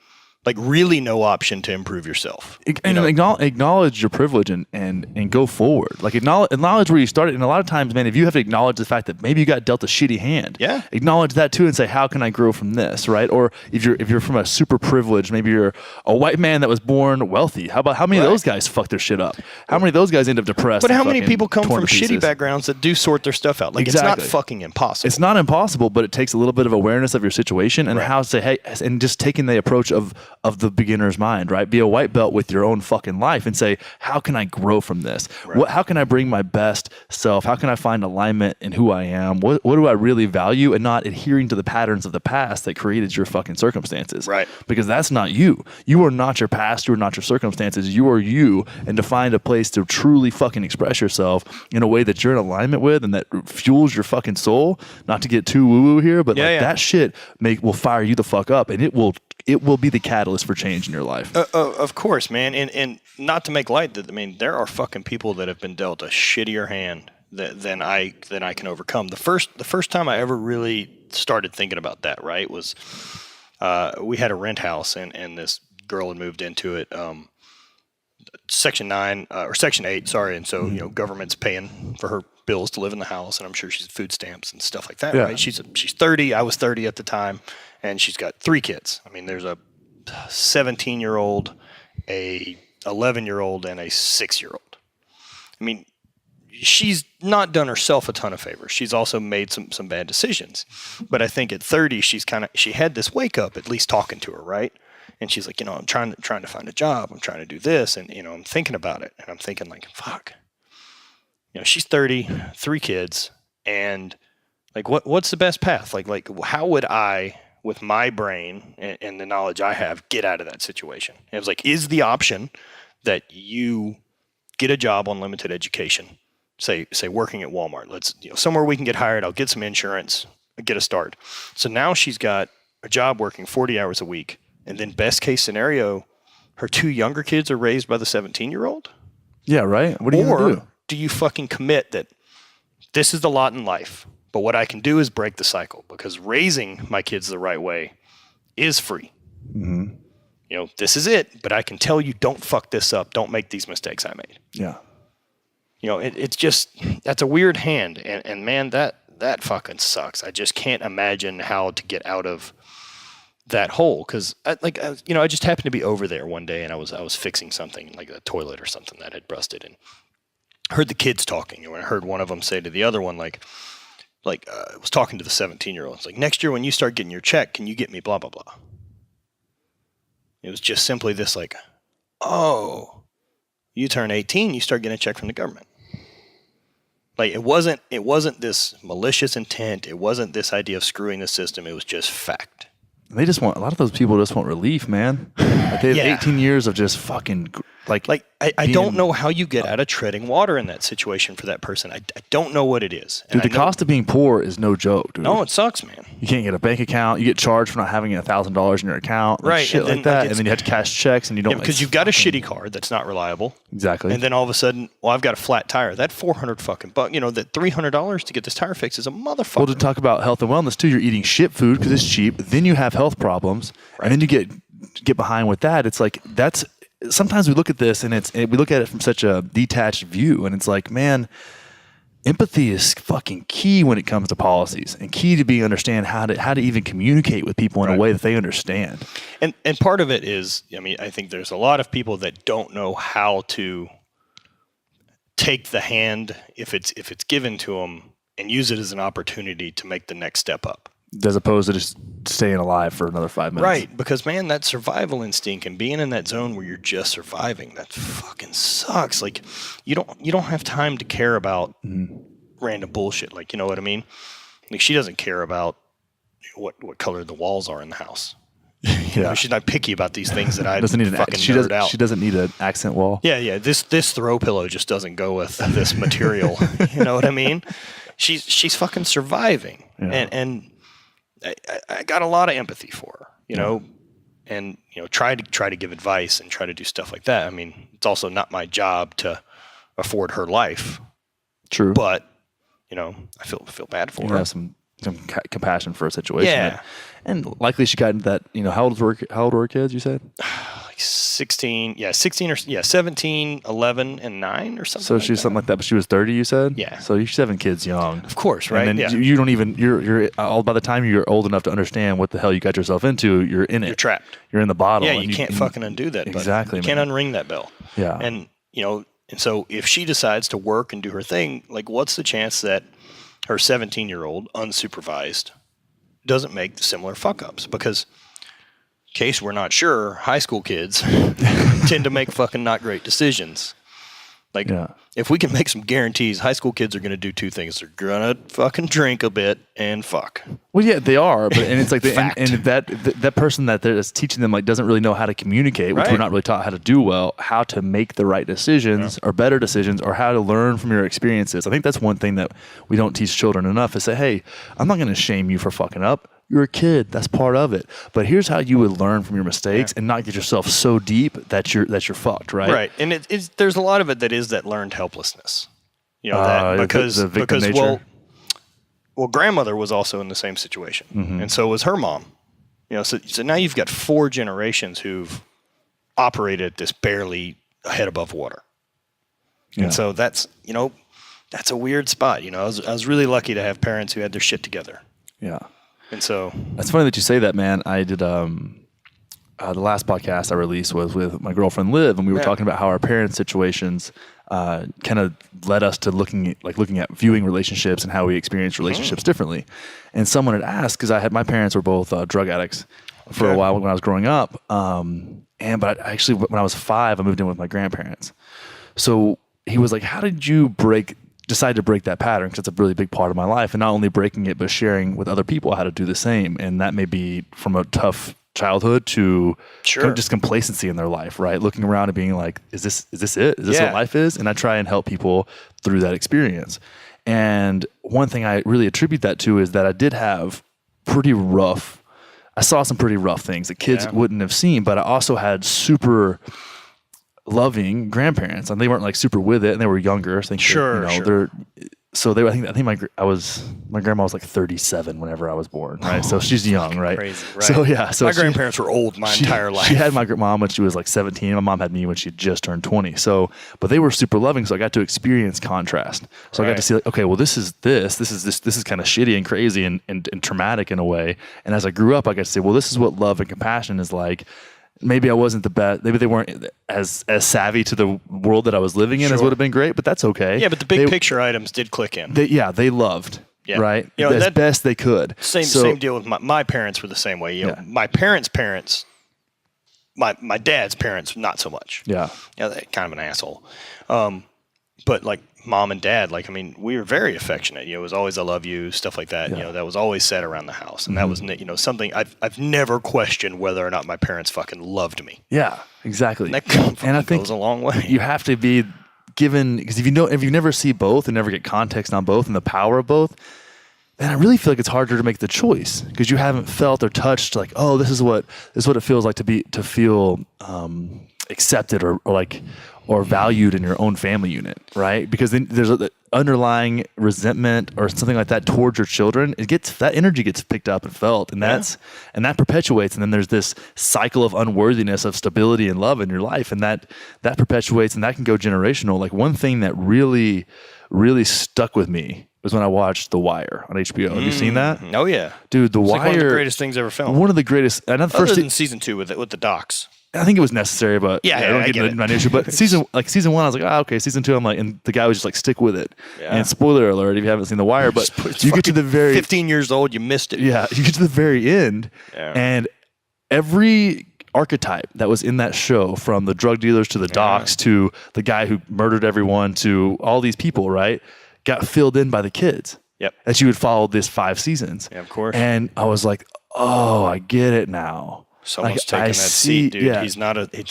like really no option to improve yourself. And acknowledge your privilege and go forward. Like acknowledge where you started. And a lot of times, man, if you have to acknowledge the fact that maybe you got dealt a shitty hand, Yeah. acknowledge that too and say, how can I grow from this, right? Or if you're from a super privileged, maybe you're a white man that was born wealthy. How many of those guys fuck their shit up? How many of those guys end up depressed? But and how many fucking people come torn from to pieces? shitty backgrounds that do sort their stuff out? Like Exactly. it's not fucking impossible. It's not impossible, but it takes a little bit of awareness of your situation and Right. how to say, hey, and just taking the approach of of the beginner's mind, right? Be a white belt with your own fucking life and say, how can I grow from this? Right. How can I bring my best self? How can I find alignment in who I am? What do I really value, and not adhering to the patterns of the past that created your fucking circumstances? Right. Because that's not you. You are not your past. You are not your circumstances. You are you. And to find a place to truly fucking express yourself in a way that you're in alignment with and that fuels your fucking soul, not to get too woo-woo here, but that shit will fire you the fuck up, and it will be the catalyst for change in your life. Of course, man. And not to make light that, I mean, there are fucking people that have been dealt a shittier hand than I can overcome. The first time I ever really started thinking about that, right, was we had a rent house, and this girl had moved into it, Section 9 or Section 8, sorry, and so government's paying for her bills to live in the house, and I'm sure she's food stamps and stuff like that, right? She's 30, I was 30 at the time, and she's got 3 kids. I mean, there's a 17-year-old, a 11-year-old, and a 6-year-old. I mean, she's not done herself a ton of favors. She's also made some bad decisions. But I think at 30, she had this wake up, at least talking to her, right? And she's like, I'm trying to find a job. I'm trying to do this, and I'm thinking about it, and I'm thinking like, fuck. She's 30, 3 kids, and like, what's the best path? Like, how would I, with my brain and the knowledge I have, get out of that situation? And it was like, is the option that you get a job on limited education, say working at Walmart. Let's somewhere we can get hired. I'll get some insurance, get a start. So now she's got a job working 40 hours a week, and then best case scenario, her 2 younger kids are raised by the 17-year-old. Yeah, right. What are you gonna do? Do you fucking commit that this is the lot in life, but what I can do is break the cycle, because raising my kids the right way is free. Mm-hmm. This is it, but I can tell you, don't fuck this up. Don't make these mistakes I made. Yeah. It's just, that's a weird hand. And man, that fucking sucks. I just can't imagine how to get out of that hole. Cause I just happened to be over there one day, and I was fixing something like a toilet or something that had busted, and heard the kids talking, and I heard one of them say to the other one, I was talking to the 17-year-old. It's like, next year when you start getting your check, can you get me blah, blah, blah? It was just simply this, like, oh, you turn 18, you start getting a check from the government. Like, it wasn't this malicious intent. It wasn't this idea of screwing the system. It was just fact. A lot of those people just want relief, man. Like, they have 18 years of just fucking I don't know how you get out of treading water in that situation for that person. I don't know what it is. Dude, the cost of being poor is no joke, dude. No, it sucks, man. You can't get a bank account. You get charged for not having $1,000 in your account. Right. Shit like that. And then you have to cash checks, and you don't. Because you've got a shitty car that's not reliable. Exactly. And then all of a sudden, I've got a flat tire. That $400 fucking buck, that $300 to get this tire fixed is a motherfucker. Well, to talk about health and wellness too, you're eating shit food because it's cheap. Then you have health problems, and then you get behind with that. It's like, that's. Sometimes we look at this and we look at it from such a detached view, and it's like, man, empathy is fucking key when it comes to policies, and key to understand how to even communicate with people in a way that they understand. And part of it is, I think there's a lot of people that don't know how to take the hand if it's given to them and use it as an opportunity to make the next step up. As opposed to just staying alive for another 5 minutes. Right, because, man, that survival instinct and being in that zone where you're just surviving, that fucking sucks. Like, you don't have time to care about random bullshit. Like, you know what I mean? Like, she doesn't care about what color the walls are in the house. She's not picky about these things that I fucking nerd out. She doesn't need an accent wall. Yeah. This throw pillow just doesn't go with this material. You know what I mean? She's fucking surviving, and I got a lot of empathy for her, and try to give advice and try to do stuff like that. I mean, it's also not my job to afford her life. True, but I feel bad for her. Have some compassion for a situation. Yeah, and likely she got into that. How old were her kids? You said like 16. Yeah, 16 or 17, 11, and 9 or something. So she was something like that, but she was 30. You said. Yeah. So you're 7 kids young. Of course, right? And then you don't even you're all by the time you're old enough to understand what the hell you got yourself into. You're in it. You're trapped. You're in the bottle. Yeah, you can't fucking undo that. Exactly. You can't unring that bell. Yeah. And and so if she decides to work and do her thing, like, what's the chance that her 17-year-old unsupervised doesn't make similar fuck ups? Because case we're not sure, high school kids tend to make fucking not great decisions. Like, if we can make some guarantees, high school kids are going to do two things. They're going to fucking drink a bit and fuck. Well, yeah, they are. But and it's like, and that person that's teaching them like doesn't really know how to communicate, which we're not really taught how to do well, how to make the right decisions or better decisions, or how to learn from your experiences. I think that's one thing that we don't teach children enough is say, hey, I'm not going to shame you for fucking up. You're a kid. That's part of it. But here's how you would learn from your mistakes and not get yourself so deep that you're fucked, right? Right. And there's a lot of it that is that learned helplessness. You know, that because well, grandmother was also in the same situation, and so was her mom. You know, so now you've got 4 generations who've operated at this barely a head above water, and so that's a weird spot. You know, I was really lucky to have parents who had their shit together. Yeah. And so it's funny that you say that, man. I did the last podcast I released was with my girlfriend Liv, and we were talking about how our parents' situations kind of led us to looking at viewing relationships and how we experience relationships differently. And someone had asked, because my parents were both drug addicts for a while when I was growing up, but actually when I was 5, I moved in with my grandparents. So he was like, "How did you decide to break that pattern?" Because it's a really big part of my life, and not only breaking it, but sharing with other people how to do the same. And that may be from a tough childhood to kind of just complacency in their life, right? Looking around and being like, is this it? Is this what life is? And I try and help people through that experience. And one thing I really attribute that to is that I did have I saw some pretty rough things that kids wouldn't have seen, but I also had super loving grandparents, and they weren't like super with it, and they were younger. So I think my grandma was like 37 whenever I was born, right? So she's young, right? Crazy, right? So my grandparents were old my entire life. She had my mom when she was like 17. My mom had me when she just turned 20. So, but they were super loving, so I got to experience contrast. So I got to see like, okay, well, this is kind of shitty and crazy and traumatic in a way. And as I grew up, I got to say, well, this is what love and compassion is like. Maybe I wasn't the best. Maybe they weren't as savvy to the world that I was living in as would have been great, but that's okay. Yeah, but the big picture items did click in. They loved, right? As best they could. Same deal with my parents were the same way. You know, my parents' my dad's parents, not so much. Yeah. They're kind of an asshole. But like mom and dad, like, I mean, we were very affectionate. It was always, I love you, stuff like that. Yeah. That was always said around the house. And that was, something I've never questioned whether or not my parents fucking loved me. Yeah, exactly. And I think goes a long way. You have to be given, because if you never see both and never get context on both and the power of both, then I really feel like it's harder to make the choice because you haven't felt or touched like, oh, this is what it feels like to feel accepted or valued in your own family unit, right? Because then there's an underlying resentment or something like that towards your children. That energy gets picked up and felt, and that perpetuates. And then there's this cycle of unworthiness of stability and love in your life, and that perpetuates, and that can go generational. Like one thing that really, really stuck with me was when I watched The Wire on HBO. Have you seen that? Oh yeah, dude. The Wire, like one of the greatest things ever filmed. One of the greatest. Other than season 2 with the docs. I think it was necessary, but I don't get my issue. But season 1, I was like, okay. Season 2, I'm like, and the guy was just like, stick with it. Yeah. And spoiler alert, if you haven't seen The Wire, but you get to the very 15 years old, you missed it. Yeah, you get to the very end, and every archetype that was in that show, from the drug dealers to the docs to the guy who murdered everyone to all these people, right, got filled in by the kids. Yep. That you would follow this 5 seasons. Yeah, of course. And I was like, oh, I get it now. Someone's taking that seat, dude. Yeah. It's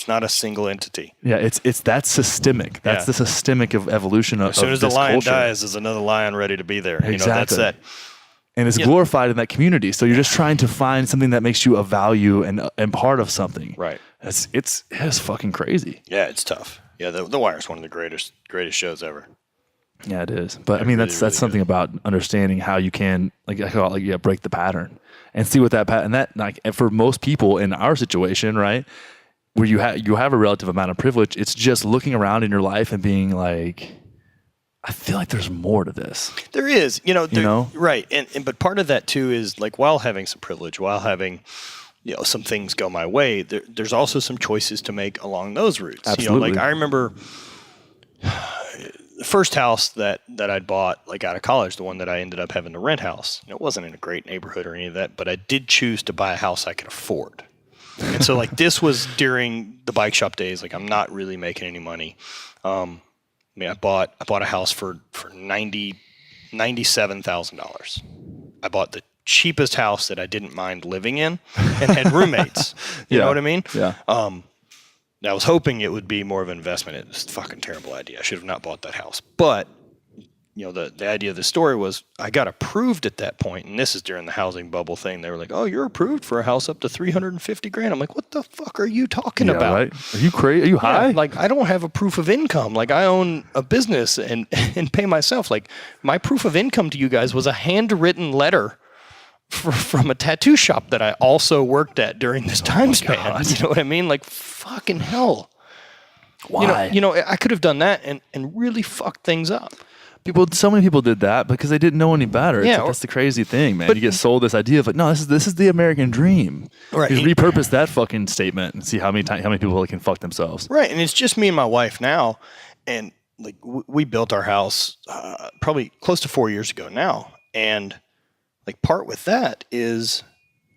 not a single entity. Yeah, that's systemic. That's the systemic of evolution of as soon as the lion culture. dies, there's another lion ready to be there. Exactly. That's that. And it's glorified in that community. So you're just trying to find something that makes you a value and part of something. Right. It's fucking crazy. Yeah, it's tough. Yeah, the Wire is one of the greatest shows ever. Yeah, it is. But I mean, that's something about understanding how you can I call it break the pattern and see what that pattern. And that and for most people in our situation, right, where you have a relative amount of privilege, it's just looking around in your life and being like, I feel like there's more to this. There is, right. And but part of that too is like, while having some privilege, while having some things go my way, there's also some choices to make along those routes. Absolutely. Like I remember the first house that I'd bought out of college, the one that I ended up having to rent house. It wasn't in a great neighborhood or any of that, but I did choose to buy a house I could afford. And so like this was during the bike shop days. Like I'm not really making any money. I bought a house for $97,000. I bought the cheapest house that I didn't mind living in and had roommates. You know what I mean? Yeah. I was hoping it would be more of an investment. It was a fucking terrible idea. I should have not bought that house. But the idea of the story was I got approved at that point, and this is during the housing bubble thing. They were like, "Oh, you're approved for a house up to $350,000." I'm like, "What the fuck are you talking about? Right? Are you crazy? Are you high? Like, I don't have a proof of income. Like, I own a business and pay myself. Like, my proof of income to you guys was a handwritten letter from a tattoo shop that I also worked at during this time span. God. You know what I mean? Like, fucking hell. Why? I could have done that and really fucked things up. So many people did that because they didn't know any better. Yeah, That's the crazy thing, man. You get sold this idea of like, no, this is the American dream. Right. You repurpose that fucking statement and see how many people can fuck themselves. Right. And it's just me and my wife now. And like we built our house probably close to 4 years ago now. And like part with that is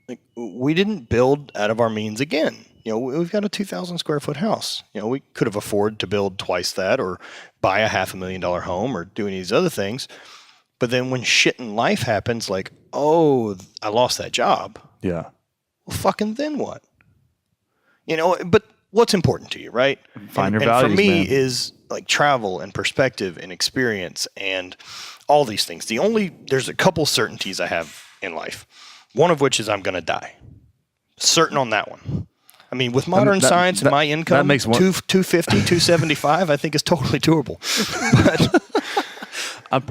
like we didn't build out of our means again. We've got a 2,000 square foot house. We could have afforded to build twice that or buy a $500,000 home or do any of these other things. But then when shit in life happens, like, oh, I lost that job. Yeah. Well, fucking then what? But what's important to you, right? Find your and values, for me man. is like travel and perspective and experience and all these things. There's a couple certainties I have in life. One of which is I'm going to die. Certain on that one. I mean, with modern science and my income, that makes 250, 275, I think is totally doable. But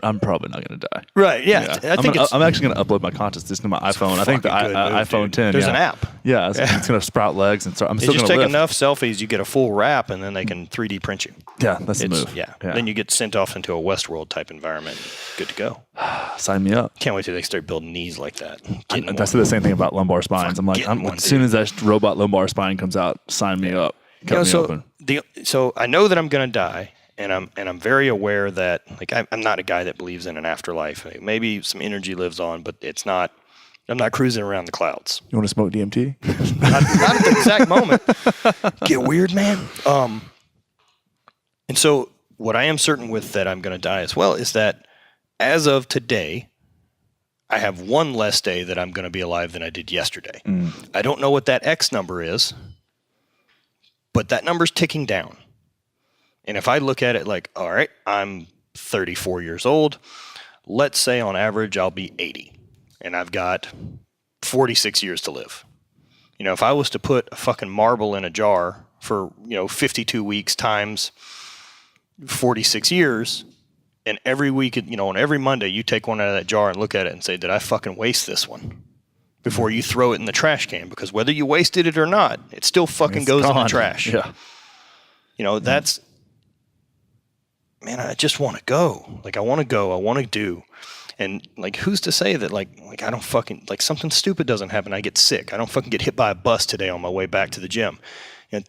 I'm probably not going to die. right, yeah. I'm actually going to upload my consciousness to my iPhone. I think the iPhone 10. There's an app. Yeah, it's going to sprout legs and start. I'm They still just going to take enough selfies, you get a full wrap, and then they can 3D print you. Yeah, that's the move. Yeah. Then you get sent off into a Westworld type environment. Good to go. Sign me up. Can't wait till they start building knees like that. That's the same thing about lumbar spines. I'm like, as soon as that robot lumbar spine comes out, sign me up. Cut me open. So I know that I'm going to die. And I'm very aware that like I'm not a guy that believes in an afterlife. Maybe some energy lives on, but it's not. I'm not cruising around the clouds. You want to smoke DMT? not at the exact moment. Get weird, man. And so what I am certain with that I'm going to die as well is that as of today, I have one less day that I'm going to be alive than I did yesterday. I don't know what that X number is, but that number's ticking down. And if I look at it like, all right, I'm 34 years old. Let's say on average I'll be 80 and I've got 46 years to live. If I was to put a fucking marble in a jar for, 52 weeks times 46 years, and every week, on every Monday, you take one out of that jar and look at it and say, did I fucking waste this one? Before you throw it in the trash can, because whether you wasted it or not, it still fucking goes in the trash. Yeah. That's... Man, I just want to go. Like, I want to go. I want to do. And, like, who's to say that, like I don't fucking... Like, something stupid doesn't happen. I get sick. I don't fucking get hit by a bus today on my way back to the gym.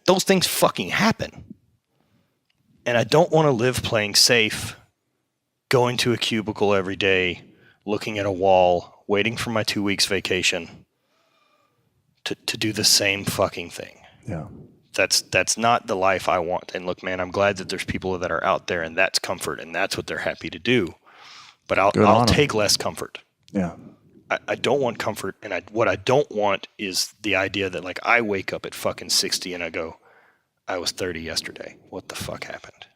Those things fucking happen. And I don't want to live playing safe, going to a cubicle every day, looking at a wall, waiting for my 2 weeks vacation to do the same fucking thing. Yeah. That's not the life I want. And look, man, I'm glad that there's people that are out there and that's comfort and that's what they're happy to do. But I'll take less comfort. Yeah. I don't want comfort. And what I don't want is the idea that like I wake up at fucking 60 and I go, I was 30 yesterday. What the fuck happened?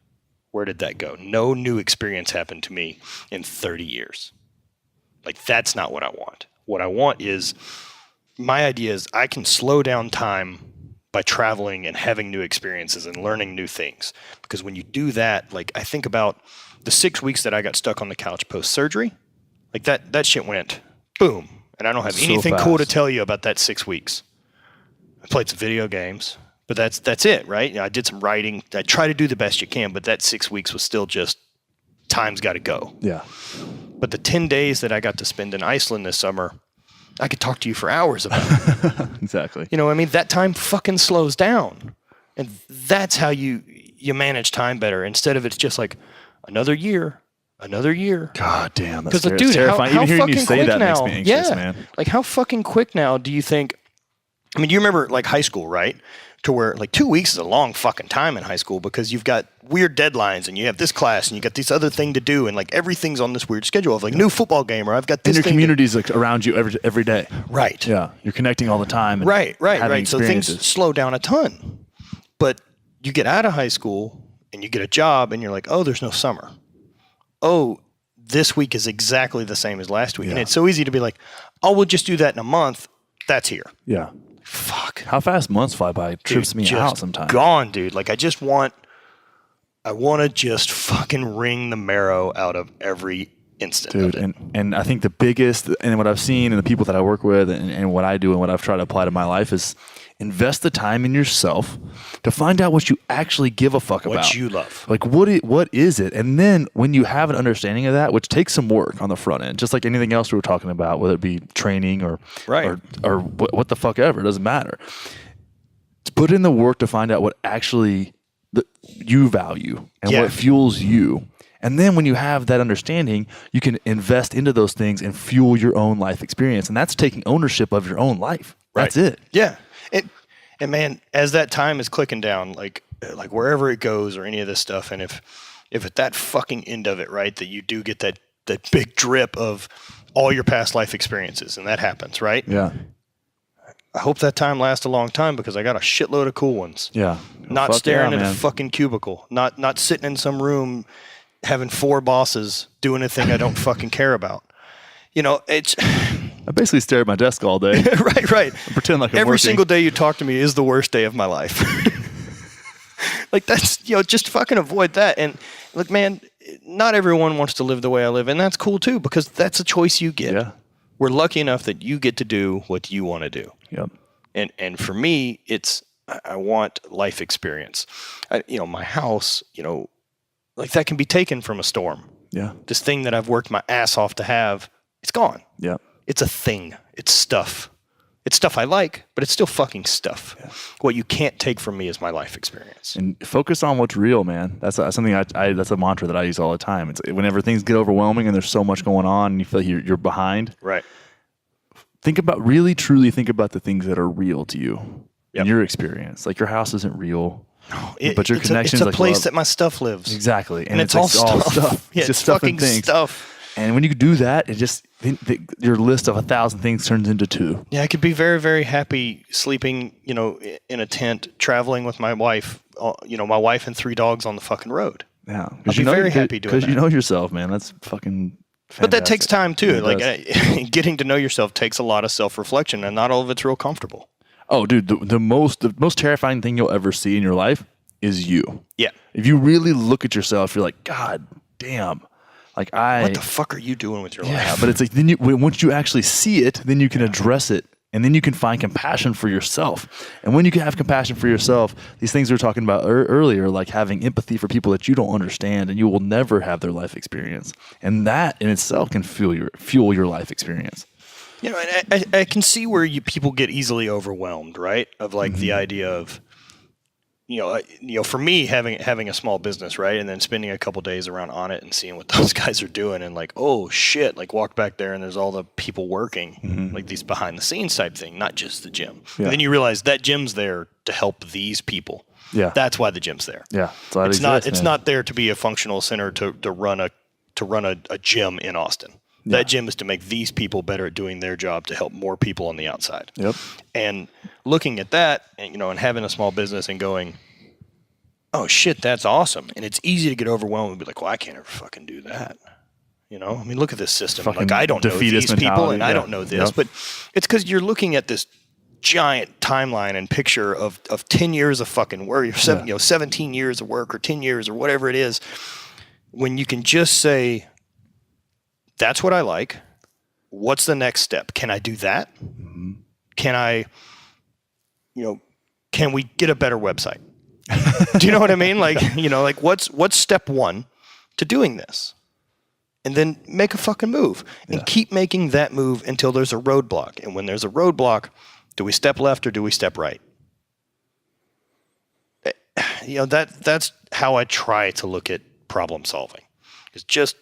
Where did that go? No new experience happened to me in 30 years. Like that's not what I want. What I want is, my idea is I can slow down time by traveling and having new experiences and learning new things. Because when you do that, like I think about the 6 weeks that I got stuck on the couch post-surgery, like that shit went boom. And I don't have anything cool to tell you about that 6 weeks. I played some video games, but that's it, right? I did some writing. I try to do the best you can, but that 6 weeks was still just time's got to go. Yeah. But the 10 days that I got to spend in Iceland this summer, I could talk to you for hours about it. Exactly. That time fucking slows down. And that's how you manage time better. Instead of it's just like another year. God damn, that's dude, terrifying. how Even hearing fucking you say quick that now, makes me anxious, man. Like how fucking quick now do you think I mean, do you remember like high school, right? To where like 2 weeks is a long fucking time in high school because you've got weird deadlines and you have this class and you got this other thing to do and like everything's on this weird schedule of like new football game or I've got this And your thing community's like around you every day. Right. Yeah. You're connecting all the time. And Right. having So things experiences. slow down a ton. But you get out of high school and you get a job and you're like, oh, there's no summer. Oh, this week is exactly the same as last week. And it's so easy to be like, oh, we'll just do that in a month. That's here. Yeah. Fuck. How fast months fly by trips me out sometimes. Gone, dude. Like I want to just fucking wring the marrow out of every instant. Dude, of it. and I think the biggest, and what I've seen and the people that I work with and what I do and what I've tried to apply to my life is invest the time in yourself to find out what you actually give a fuck about. What you love. Like what is it? And then when you have an understanding of that, which takes some work on the front end, just like anything else we were talking about, whether it be training or what the fuck ever, it doesn't matter. Put in the work to find out what actually you value and what fuels you. And then when you have that understanding, you can invest into those things and fuel your own life experience. And that's taking ownership of your own life. That's it. Yeah. And man, as that time is clicking down, like wherever it goes or any of this stuff, and if at that fucking end of it, right, that you do get that big drip of all your past life experiences, and that happens, right? Yeah. I hope that time lasts a long time because I got a shitload of cool ones. Yeah. Not staring at a fucking cubicle, not sitting in some room having 4 bosses doing a thing I don't fucking care about. You know, I basically stare at my desk all day. right. I pretend like I'm Every working. single day you talk to me is the worst day of my life. Like that's, just fucking avoid that. And look, man, not everyone wants to live the way I live, and that's cool too because that's a choice you get. Yeah. We're lucky enough that you get to do what you want to do. Yep. And for me, it's I want life experience. My house, like that can be taken from a storm. Yeah. This thing that I've worked my ass off to have, it's gone. Yeah. It's a thing. It's stuff. It's stuff I like, but it's still fucking stuff. Yeah. What you can't take from me is my life experience. And focus on what's real, man. That's something that's a mantra that I use all the time. It's whenever things get overwhelming and there's so much going on and you feel like you're behind. Right. Really truly think about the things that are real to you in your experience. Like your house isn't real. No, but your connections, it's a place that my stuff lives. Exactly. And it's all stuff. Yeah, it's just stuff fucking and things. Stuff. And when you do that, it just your list of 1,000 things turns into 2. Yeah, I could be very, very happy sleeping, in a tent, traveling with my wife. My wife and 3 dogs on the fucking road. Yeah, I'd be very happy doing that. Because you know yourself, man. That's fucking fantastic. But that takes time too. It Getting to know yourself takes a lot of self-reflection, and not all of it's real comfortable. Oh, dude, the most terrifying thing you'll ever see in your life is you. Yeah. If you really look at yourself, you're like, God damn. What the fuck are you doing with your life? Yeah, but it's like once you actually see it, then you can address it, and then you can find compassion for yourself. And when you can have compassion for yourself, these things we were talking about earlier, like having empathy for people that you don't understand, and you will never have their life experience, and that in itself can fuel your life experience. And I can see where people get easily overwhelmed, right? Of like the idea of. For me, having a small business, right, and then spending a couple days around on it and seeing what those guys are doing, and like, oh shit, like walk back there and there's all the people working, like these behind the scenes type thing, not just the gym. Yeah. And then you realize that gym's there to help these people. Yeah, that's why the gym's there. Yeah, it's not there to be a functional center to run a gym in Austin. Yeah. That gym is to make these people better at doing their job to help more people on the outside. Yep. And looking at that, and having a small business and going, oh shit, that's awesome. And it's easy to get overwhelmed and be like, well, I can't ever fucking do that. I mean, look at this system. Like, I don't know these people and I don't know this. Yep. But it's because you're looking at this giant timeline and picture of 10 years of fucking work, 17 years of work or 10 years or whatever it is, when you can just say, that's what I like. What's the next step? Can I do that? Mm-hmm. Can I, can we get a better website? Do you know what I mean? Like, what's step 1 to doing this? And then make a fucking move and keep making that move until there's a roadblock. And when there's a roadblock, do we step left or do we step right? That's how I try to look at problem solving. It's just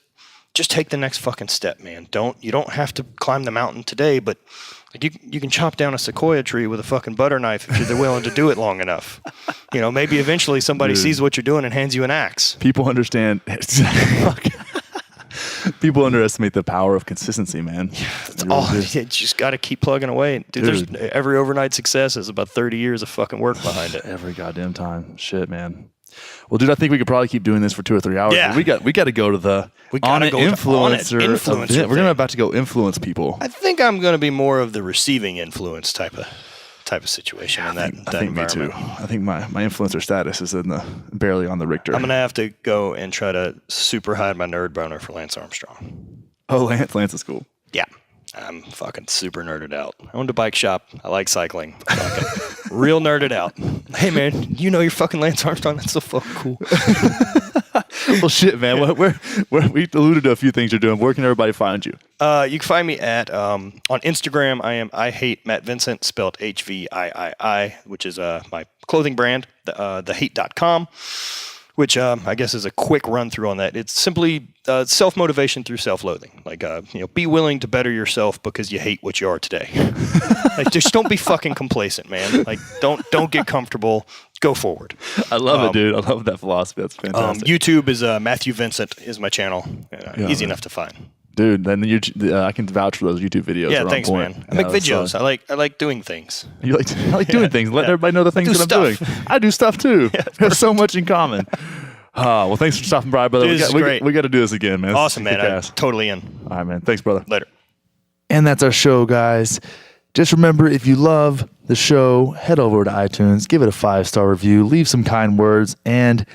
just take the next fucking step, man. You don't have to climb the mountain today, but you can chop down a sequoia tree with a fucking butter knife if you're willing to do it long enough. Maybe eventually somebody sees what you're doing and hands you an axe. People understand. People underestimate the power of consistency, man. You just got to keep plugging away. Dude, every overnight success is about 30 years of fucking work behind it. Every goddamn time. Shit, man. Well, dude, I think we could probably keep doing this for 2 or 3 hours. Yeah. We got to go to the influencer event. We're about to go influence people. I think I'm going to be more of the receiving influence type of situation in that environment. Me too. I think my influencer status is barely on the Richter. I'm going to have to go and try to super hide my nerd boner for Lance Armstrong. Oh, Lance is cool. Yeah. I'm fucking super nerded out. I owned a bike shop. I like cycling. Fucking real nerded out. Hey, man, you're fucking Lance Armstrong? That's so fucking cool. Well, shit, man. We alluded to a few things you're doing. Where can everybody find you? You can find me at on Instagram. I hate Matt Vincent, spelled HVIII, which is my clothing brand, thehate.com. Which I guess is a quick run through on that. It's simply self-motivation through self-loathing. Like, be willing to better yourself because you hate what you are today. Like, just don't be fucking complacent, man. Like, don't get comfortable. Go forward. I love it, dude. I love that philosophy. That's fantastic. YouTube is Matthew Vincent is my channel. Easy enough to find. Dude, then I can vouch for those YouTube videos. Yeah, thanks, man. I make videos. I like doing things. You like doing things. Let everybody know the things that I'm doing. I do stuff too. There's so much in common. Well, thanks for stopping by, brother. We got to do this again, man. Awesome, man. I'm totally in. All right, man. Thanks, brother. Later. And that's our show, guys. Just remember, if you love the show, head over to iTunes, give it a 5-star review, leave some kind words, and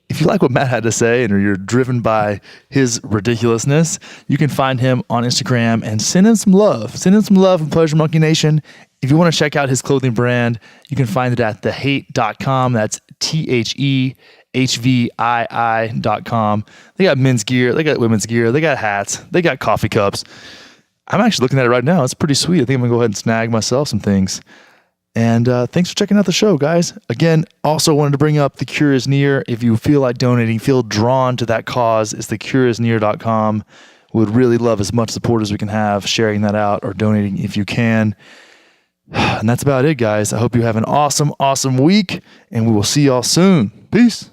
if you like what Matt had to say and you're driven by his ridiculousness, you can find him on Instagram and send him some love. Send him some love from Pleasure Monkey Nation. If you want to check out his clothing brand, you can find it at thehate.com. That's THEHVII.com. They got men's gear. They got women's gear. They got hats. They got coffee cups. I'm actually looking at it right now. It's pretty sweet. I think I'm going to go ahead and snag myself some things. And thanks for checking out the show, guys. Again, also wanted to bring up The Cure is Near. If you feel like donating, feel drawn to that cause, it's thecureisnear.com. We would really love as much support as we can have, sharing that out or donating if you can. And that's about it, guys. I hope you have an awesome, awesome week, and we will see y'all soon. Peace.